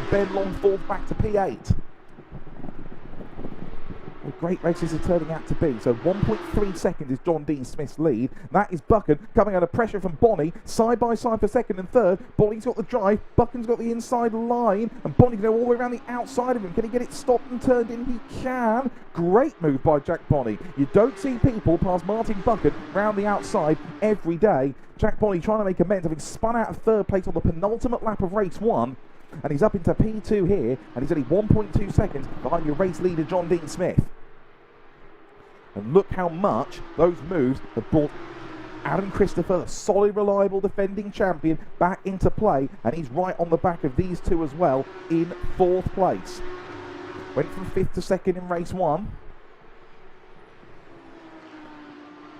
Ben Long falls back to P8. A great race this is turning out to be. So 1.3 seconds is John Dean Smith's lead. That is Buchan coming under pressure from Bonny, side by side for 2nd and 3rd. Bonny's got the drive, Buchan's got the inside line, and Bonny can go all the way around the outside of him. Can he get it stopped and turned in? He can. Great move by Jack Bonny. You don't see people pass Martin Buchan round the outside every day. Jack Bonny trying to make amends, having spun out of 3rd place on the penultimate lap of race 1. And he's up into P2 here, and he's only 1.2 seconds behind your race leader John Dean Smith. And look how much those moves have brought Adam Christopher, a solid, reliable defending champion, back into play, and he's right on the back of these two as well in 4th place. Went from 5th to 2nd in race 1.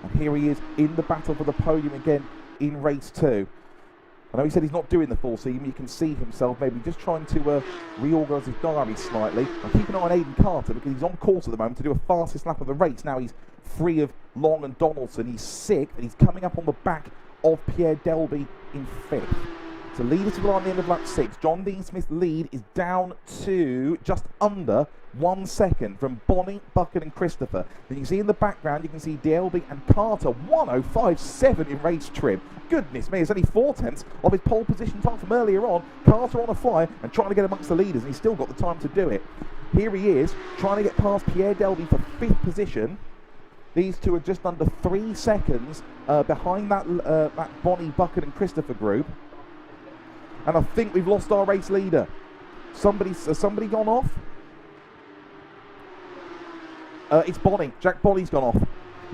And here he is in the battle for the podium again in race 2. I know he said he's not doing the full season. You can see himself maybe just trying to reorganise his diary slightly. And keep an eye on Aidan Carter because he's on course at the moment to do a fastest lap of the race. Now he's free of Long and Donaldson. He's sick, and he's coming up on the back of Pierre Delby in 5th. So leaders to the line at the end of lap 6. John Dean Smith's lead is down to just under 1 second from Bonnie, Buchan and Christopher. Then you can see in the background, you can see DLB and Carter, 1:05.7 in race trim. Goodness me, it's only 4/10 of his pole position time from earlier on. Carter on a fly and trying to get amongst the leaders, and he's still got the time to do it. Here he is, trying to get past Pierre Delby for 5th position. These two are just under 3 seconds behind that Bonnie, Buchan and Christopher group. And I think we've lost our race leader. Has somebody gone off? It's Bonnie. Jack Bonnie's gone off.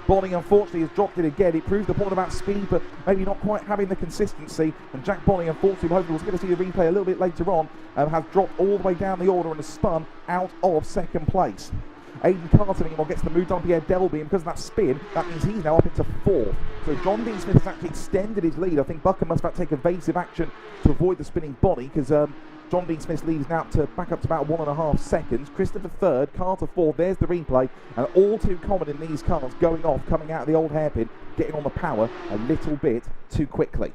Bonnie, unfortunately, has dropped it again. It proved the point about speed, but maybe not quite having the consistency. And Jack Bonnie, unfortunately, hopefully we're going to see the replay a little bit later on, has dropped all the way down the order and has spun out of 2nd place. Aidan Carter, meanwhile, gets the move on Pierre Delby, and because of that spin, that means he's now up into 4th. So John Dean Smith has actually extended his lead. I think Buchan must have to take evasive action to avoid the spinning Bonnie, because John Dean Smith's lead is now back up to about 1.5 seconds. Christopher 3rd, Carter 4th. There's the replay, and all too common in these cars going off, coming out of the old hairpin, getting on the power a little bit too quickly.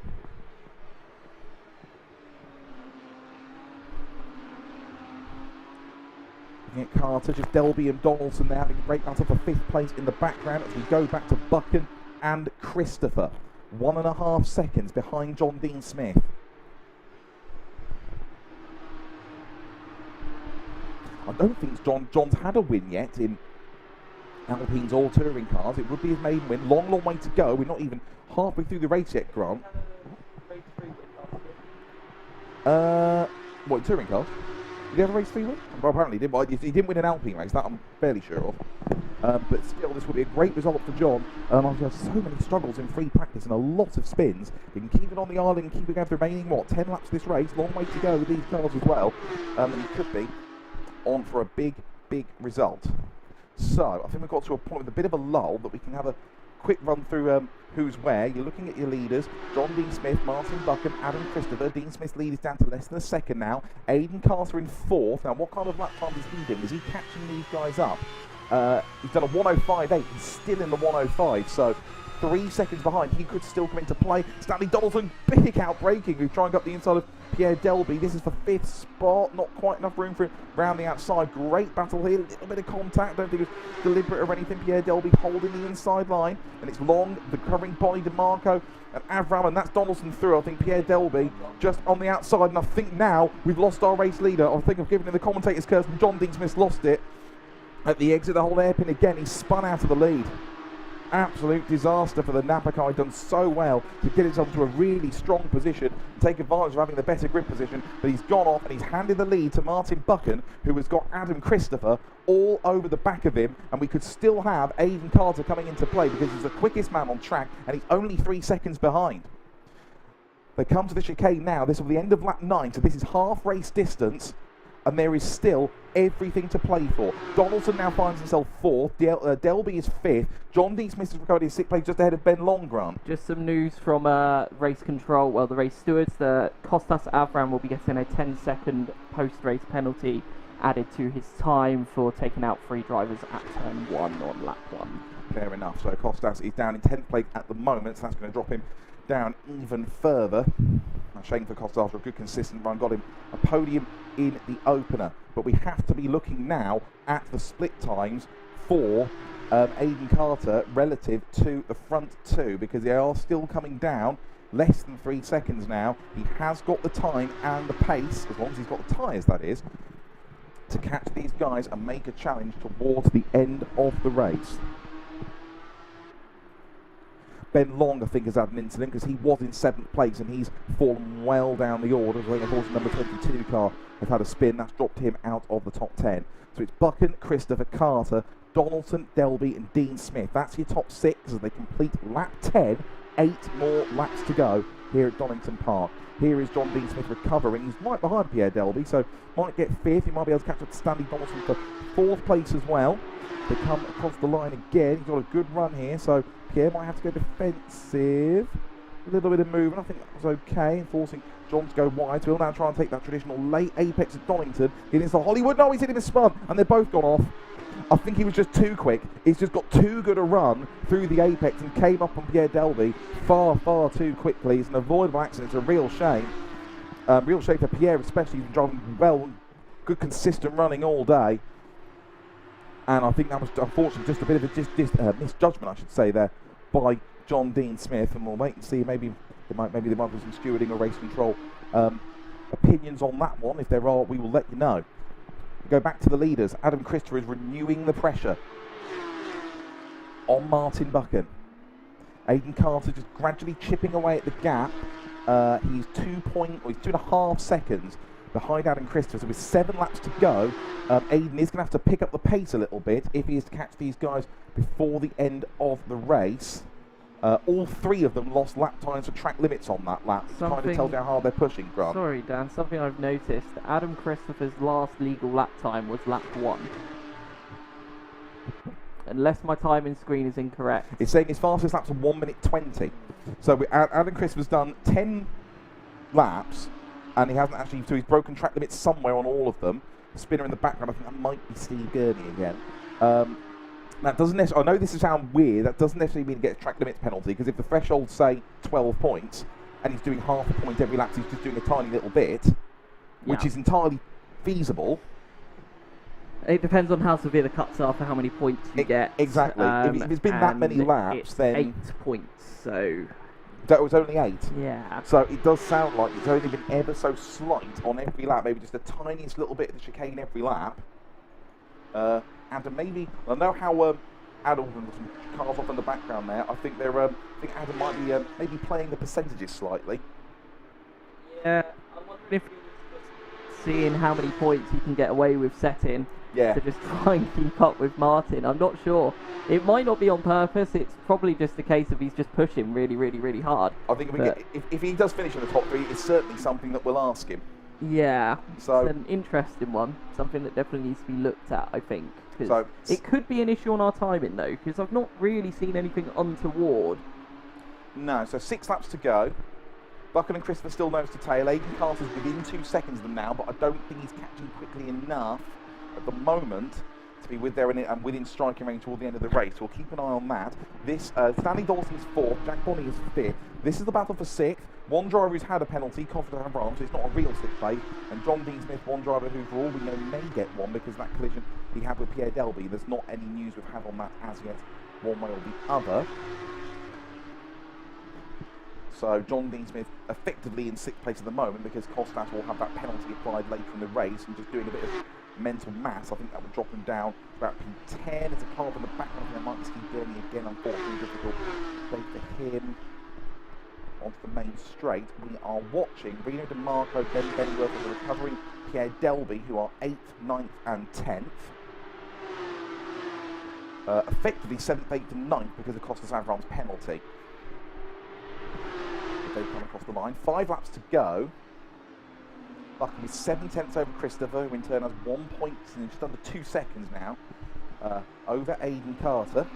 At Carter, just Delby and Donaldson there having a great battle for 5th place in the background as we go back to Buchan and Christopher. 1.5 seconds behind John Dean Smith. I don't think John's had a win yet in Alpines or touring cars. It would be his maiden win. Long way to go. We're not even halfway through the race yet, Grant. What, in touring cars? Did he have a race 3 win? Well, apparently he did. Well, he didn't win an Alpine race, that I'm fairly sure of. But still, this will be a great result for John. I've had so many struggles in free practice and a lot of spins. He can keep it on the island and keep it going for the remaining, 10 laps of this race. Long way to go with these cars as well. And he could be on for a big result. So, I think we've got to a point with a bit of a lull that we can have a quick run through who's where. You're looking at your leaders: John Dean Smith, Martin Buchan, Adam Christopher. Dean Smith's lead is down to less than a second now. Aidan Carter in 4th. Now, what kind of lap time is he doing? Is he catching these guys up? He's done a 1:05.8. He's still in the 1:05, so 3 seconds behind. He could still come into play. Stanley Donaldson, big out-braking, who's trying up the inside of Pierre Delby. This is for 5th spot. Not quite enough room for him round the outside. Great battle here. A little bit of contact. Don't think it was deliberate or anything. Pierre Delby holding the inside line. And it's Long, the covering Bonnie DeMarco and Avram. And that's Donaldson through. I think Pierre Delby just on the outside. And I think now we've lost our race leader. I think I've given him the commentator's curse and John Dean Smith's lost it. At the exit, the whole hairpin again. He spun out of the lead. Absolute disaster for the Napa car. He's done so well to get himself to a really strong position and take advantage of having the better grip position, but he's gone off and he's handed the lead to Martin Buchan, who has got Adam Christopher all over the back of him, and we could still have Aidan Carter coming into play because he's the quickest man on track and he's only 3 seconds behind. They come to the chicane now. This will be the end of lap 9, so this is half race distance, and there is still everything to play for. Donaldson now finds himself 4th. Delby is 5th. John Dean Smith has recovered his 6th place just ahead of Ben Long, Grant. Just some news from race control. Well, the race stewards, the Kostas Avram will be getting a 10-second post-race penalty added to his time for taking out 3 drivers at turn 1 on lap 1. Fair enough. So Kostas is down in 10th place at the moment, so that's going to drop him down even further. A shame for Kostas after a good consistent run. Got him a podium in the opener. But we have to be looking now at the split times for Aidan Carter relative to the front 2, because they are still coming down less than 3 seconds now. He has got the time and the pace, as long as he's got the tyres that is, to catch these guys and make a challenge towards the end of the race. Ben Long, I think, has had an incident because he was in 7th place and he's fallen well down the order. So I think, unfortunately, number 22 car has had a spin. That's dropped him out of the top 10. So it's Buchan, Christopher, Carter, Donaldson, Delby and Dean Smith. That's your top 6 as they complete lap 10. 8 more laps to go here at Donington Park. Here is John Dean Smith recovering. He's right behind Pierre Delby, so might get 5th. He might be able to catch up to Stanley Donaldson for 4th place as well. They come across the line again. He's got a good run here, so Pierre might have to go defensive. A little bit of movement. I think that was okay, forcing John to go wide. So he'll now try and take that traditional late apex at Donington. Get into Hollywood. No, he's hit him a spun, and they're both gone off. I think he was just too quick. He's just got too good a run through the apex and came up on Pierre Delby far too quickly. It's an avoidable accident. It's a real shame. Real shame for Pierre, especially. He's been driving well, good consistent running all day. And I think that was unfortunately just a bit of a misjudgment, I should say, there by John Dean Smith. And we'll wait and see. Maybe there might be some stewarding or race control opinions on that one. If there are, we will let you know. We go back to the leaders. Adam Christopher is renewing the pressure on Martin Buchan. Aidan Carter just gradually chipping away at the gap. He's 2.5 seconds behind Adam Christopher. So with 7 laps to go, Aidan is going to have to pick up the pace a little bit if he is to catch these guys before the end of the race. All 3 of them lost lap times for track limits on that lap. Trying to tell you how hard they're pushing, Grant. Sorry, Dan. Something I've noticed. Adam Christopher's last legal lap time was lap 1. Unless my timing screen is incorrect. It's saying his fastest laps are 1 minute 20. So Adam Christopher's done 10 laps, and he hasn't actually, so he's broken track limits somewhere on all of them. The spinner in the background, I think that might be Steve Gurney again. That doesn't necessarily, I know this will sound weird, that doesn't necessarily mean he gets a track limits penalty, because if the threshold's, say, 12 points, and he's doing half a point every lap, so he's just doing a tiny little bit, which is entirely feasible. It depends on how severe the cuts are for how many points you get. Exactly. If it's been that many laps, then... 8 points, so... That was only 8. Yeah. So it does sound like it's only been ever so slight on every lap, maybe just the tiniest little bit of the chicane every lap. And maybe, I know how Adam and some cars off in the background there. I think they're, I think Adam might be maybe playing the percentages slightly. Yeah, I'm wondering if he's seeing how many points he can get away with setting. Yeah. To just try and keep up with Martin. I'm not sure. It might not be on purpose. It's probably just a case of he's just pushing really, really, really hard. I think if he does finish in the top 3, it's certainly something that we'll ask him. Yeah. So it's an interesting one. Something that definitely needs to be looked at, I think. So it could be an issue on our timing, though, because I've not really seen anything untoward. No, so 6 laps to go. Buchan and Christopher still nose to tail. Aidan Carter's within 2 seconds of them now, but I don't think he's catching quickly enough at the moment to be within striking range toward the end of the race. So we'll keep an eye on that. This Stanley Dawson's 4th, Jack Bonney is 5th. This is the battle for 6th. One driver who's had a penalty, Confident Abraham, so it's not a real 6th place. And John Dean Smith, one driver who, for all we know, may get one because of that collision he had with Pierre Delby. There's not any news we've had on that as yet, one way or the other. So John Dean Smith effectively in 6th place at the moment because Kostas will have that penalty applied later in the race, and just doing a bit of mental maths, I think that would drop him down to about P10. It's a car in the background. There might be Steve Gurney again, unfortunately difficult day for him. Onto the main straight, we are watching Reno DeMarco, Ben Benworth as a recovering Pierre Delby, who are 8th, 9th and 10th. Effectively 7th, 8th and 9th because of Costas Avram's penalty. They come across the line. 5 laps to go. Buchan with 7/10 over Christopher, who in turn has 1 point in just under 2 seconds now over Aidan Carter.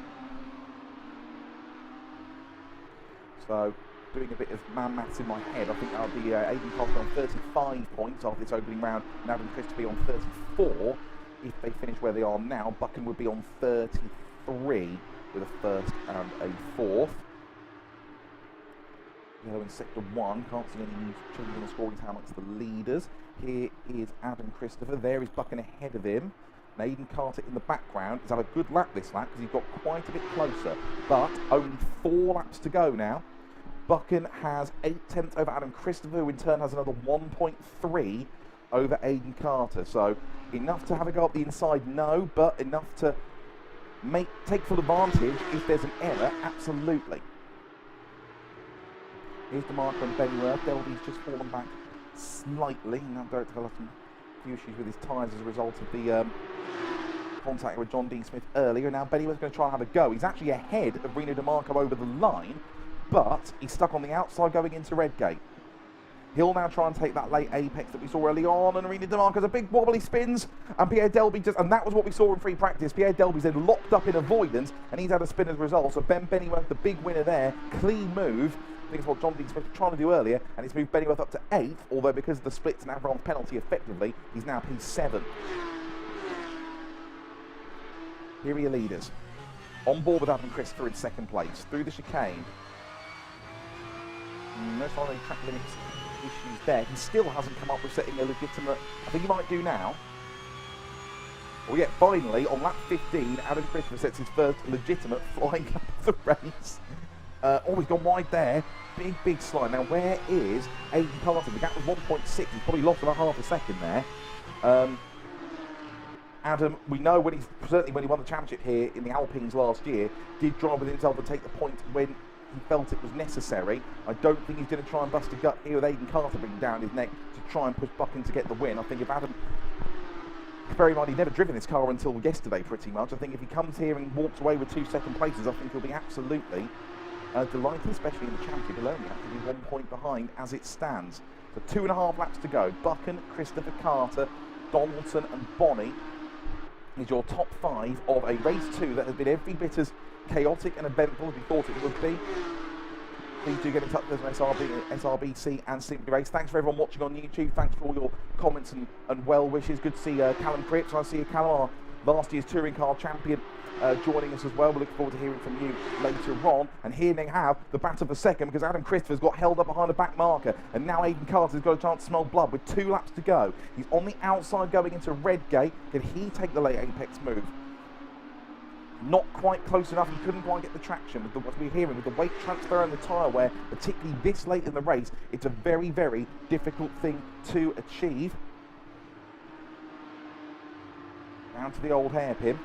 So, doing a bit of man maths in my head, I think that'll be Aidan Carter on 35 points after this opening round, and Adam Christopher on 34. If they finish where they are now, Buchan would be on 33 with a 1st and a 4th. Yellow in sector 1, can't see any change in the scoring tower amongst the leaders. Here is Adam Christopher, there is Buchan ahead of him. And Aidan Carter in the background. He's had a good lap this lap because he's got quite a bit closer, but only 4 laps to go now. Buchan has 8/10 over Adam Christopher, who in turn has another 1.3 over Aidan Carter. So enough to have a go up the inside, no, but enough to take full advantage if there's an error, absolutely. Here's DeMarco and Benworth. Delby's just fallen back slightly. Now Derek had some few issues with his tyres as a result of the contact with John Dean Smith earlier. And now Benworth's going to try and have a go. He's actually ahead of Reno DeMarco over the line, but he's stuck on the outside going into Redgate. He'll now try and take that late apex that we saw early on, and Reno DeMarco's a big wobbly spins, and Pierre Delby and that was what we saw in free practice. Pierre Delby's then locked up in avoidance, and he's had a spin as a result. So Ben Benworth, the big winner there, clean move. I think it's what John Dean Smith was trying to do earlier, and he's moved Benworth up to 8th, although because of the splits and Avram's penalty effectively, he's now P7. Here are your leaders. On board with Adam Christopher in 2nd place, through the chicane. No sign of any track limits issues there. He still hasn't come up with setting a legitimate... I think he might do now. Well, yeah, finally, on lap 15, Adam Christopher sets his first legitimate flying lap of the race. Oh, he's gone wide there. Big slide. Now, where is Aiden Carter? The gap was 1.6. He's probably lost about half a second there. Adam, we know certainly when he won the championship here in the Alpines last year, did drive with himself and take the point when he felt it was necessary. I don't think he's going to try and bust a gut here with Aiden Carter bringing down his neck to try and push Buchan to get the win. I think if Adam... Bear in mind, he'd never driven this car until yesterday, pretty much. I think if he comes here and walks away with 2 second places, I think he'll be absolutely delighted, especially in the championship. He'll only have to be 1 point behind as it stands. So 2.5 laps to go. Buchan, Christopher Carter, Donington and Bonnie is your top 5 of a race 2 that has been every bit as chaotic and eventful as we thought it would be. Please do get in touch with us on SRBC and Simply Race. Thanks for everyone watching on YouTube. Thanks for all your comments and well wishes. Good to see Callum Cripps. I see you, Callum, our last year's touring car champion, joining us as well. We look forward to hearing from you later on. And here they have the battle for second, because Adam Christopher's got held up behind a back marker, and now Aiden Carter's got a chance to smell blood with 2 laps to go. He's on the outside going into Redgate. Can he take the late apex move? Not quite close enough. He couldn't quite get the traction with what we're hearing with the weight transfer and the tyre wear, particularly this late in the race. It's a very, very difficult thing to achieve. Down to the old hairpin.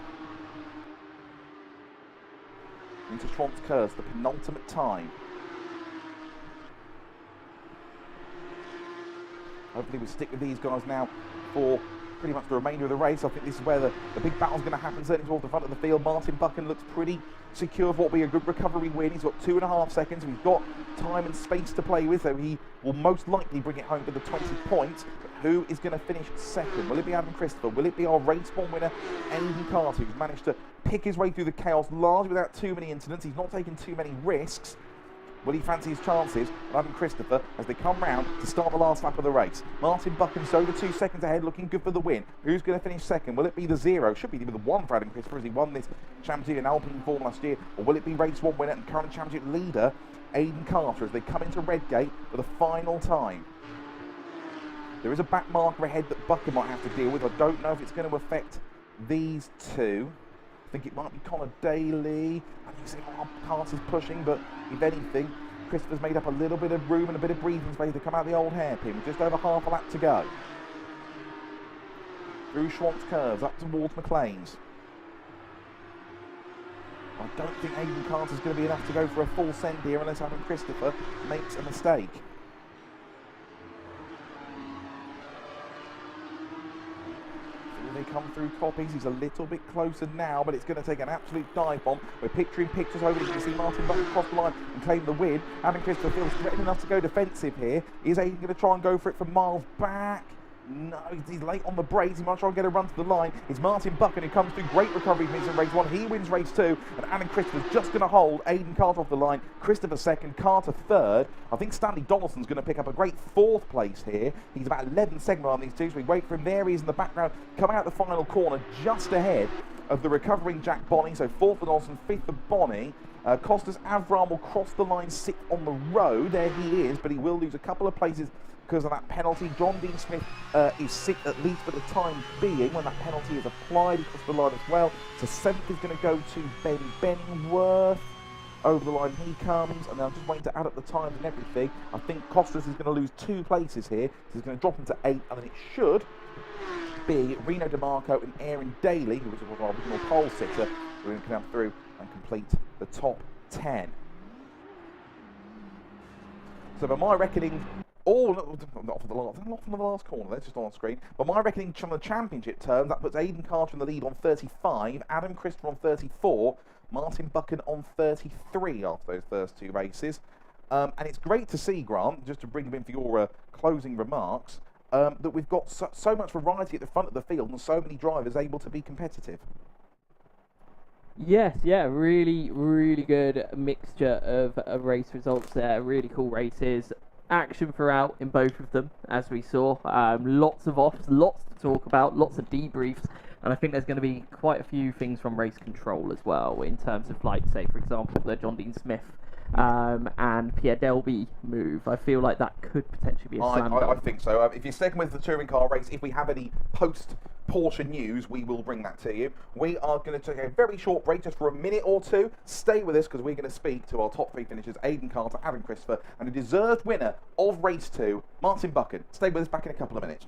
Into Schwantz Curves, the penultimate time. Hopefully we stick with these guys now for pretty much the remainder of the race. I think this is where the big battle's going to happen, certainly towards the front of the field. Martin Buchan looks pretty secure for what will be a good recovery win. He's got 2.5 seconds. He's got time and space to play with, so he will most likely bring it home with the 20 points. But who is going to finish second? Will it be Adam Christopher? Will it be our race one winner, Aiden Carter, who's managed to pick his way through the chaos largely without too many incidents? He's not taking too many risks. Will he fancy his chances of Adam Christopher as they come round to start the last lap of the race? Martin Buchan's over 2 seconds ahead, looking good for the win. Who's going to finish second? Will it be the 0? Should be the 1 for Adam Christopher as he won this championship in Alpine form last year. Or will it be race 1 winner and current championship leader, Aiden Carter, as they come into Redgate for the final time? There is a back marker ahead that Buchan might have to deal with. I don't know if it's going to affect these two. I think it might be Connor Daly. I think you see Carter's pushing, but if anything, Christopher's made up a little bit of room and a bit of breathing space to come out the old hairpin with just over half a lap to go. Through Schwantz Curves, up towards McLean's. I don't think Aiden Carter's going to be enough to go for a full send here unless Adam Christopher makes a mistake. They come through copies. He's a little bit closer now, but it's going to take an absolute dive bomb. We're picturing pictures over. You can see Martin Buchan cross the line and claim the win. Adam Christopher feels threatened enough to go defensive here. Is Aiden going to try and go for it from miles back? No, he's late on the brakes. He might try and get a run to the line. It's Martin Buchan who comes through. Great recovery from in race 1. He wins race 2, and Adam Christopher's just going to hold Aiden Carter off the line. Christopher second, Carter third. I think Stanley Donaldson's going to pick up a great 4th place here. He's about 11 seconds on these two, so we wait for him. There he is in the background, coming out the final corner just ahead of the recovering Jack Bonney. So 4th for Donaldson, 5th for Bonney. Costas Avram will cross the line 6th on the road. There he is, but he will lose a couple of places because of that penalty. John Dean Smith is 6th at least for the time being when that penalty is applied. He crossed the line as well. So 7th is going to go to Ben Benningworth. Over the line he comes, and I'm just waiting to add up the times and everything. I think Costas is going to lose 2 places here. So he's going to drop into 8th, and then it should be Reno DeMarco and Aaron Daly, who was our original pole sitter, who are going to come through and complete the top 10. So by my reckoning, not for the last corner, that's just on screen. But my reckoning from the championship terms, that puts Aiden Carter in the lead on 35, Adam Christopher on 34, Martin Buchan on 33 after those first 2 races. And it's great to see, Grant, just to bring him in for your closing remarks, that we've got so much variety at the front of the field and so many drivers able to be competitive. Yes, yeah, really, really good mixture of race results there. Really cool races. Action throughout in both of them, as we saw. Lots of offs, lots to talk about, lots of debriefs. And I think there's going to be quite a few things from race control as well, in terms of, like, say, for example, the John Dean Smith and Pierre Delby move. I feel like that could potentially be a slam I dunk. think so. If you're sticking with the touring car race, if we have any post Porsche news, we will bring that to you. We are going to take a very short break, just for a minute or two. Stay with us, because we're going to speak to our top 3 finishers, Aidan Carter, Adam Christopher, and a deserved winner of race 2, Martin Buchan. Stay with us, back in a couple of minutes.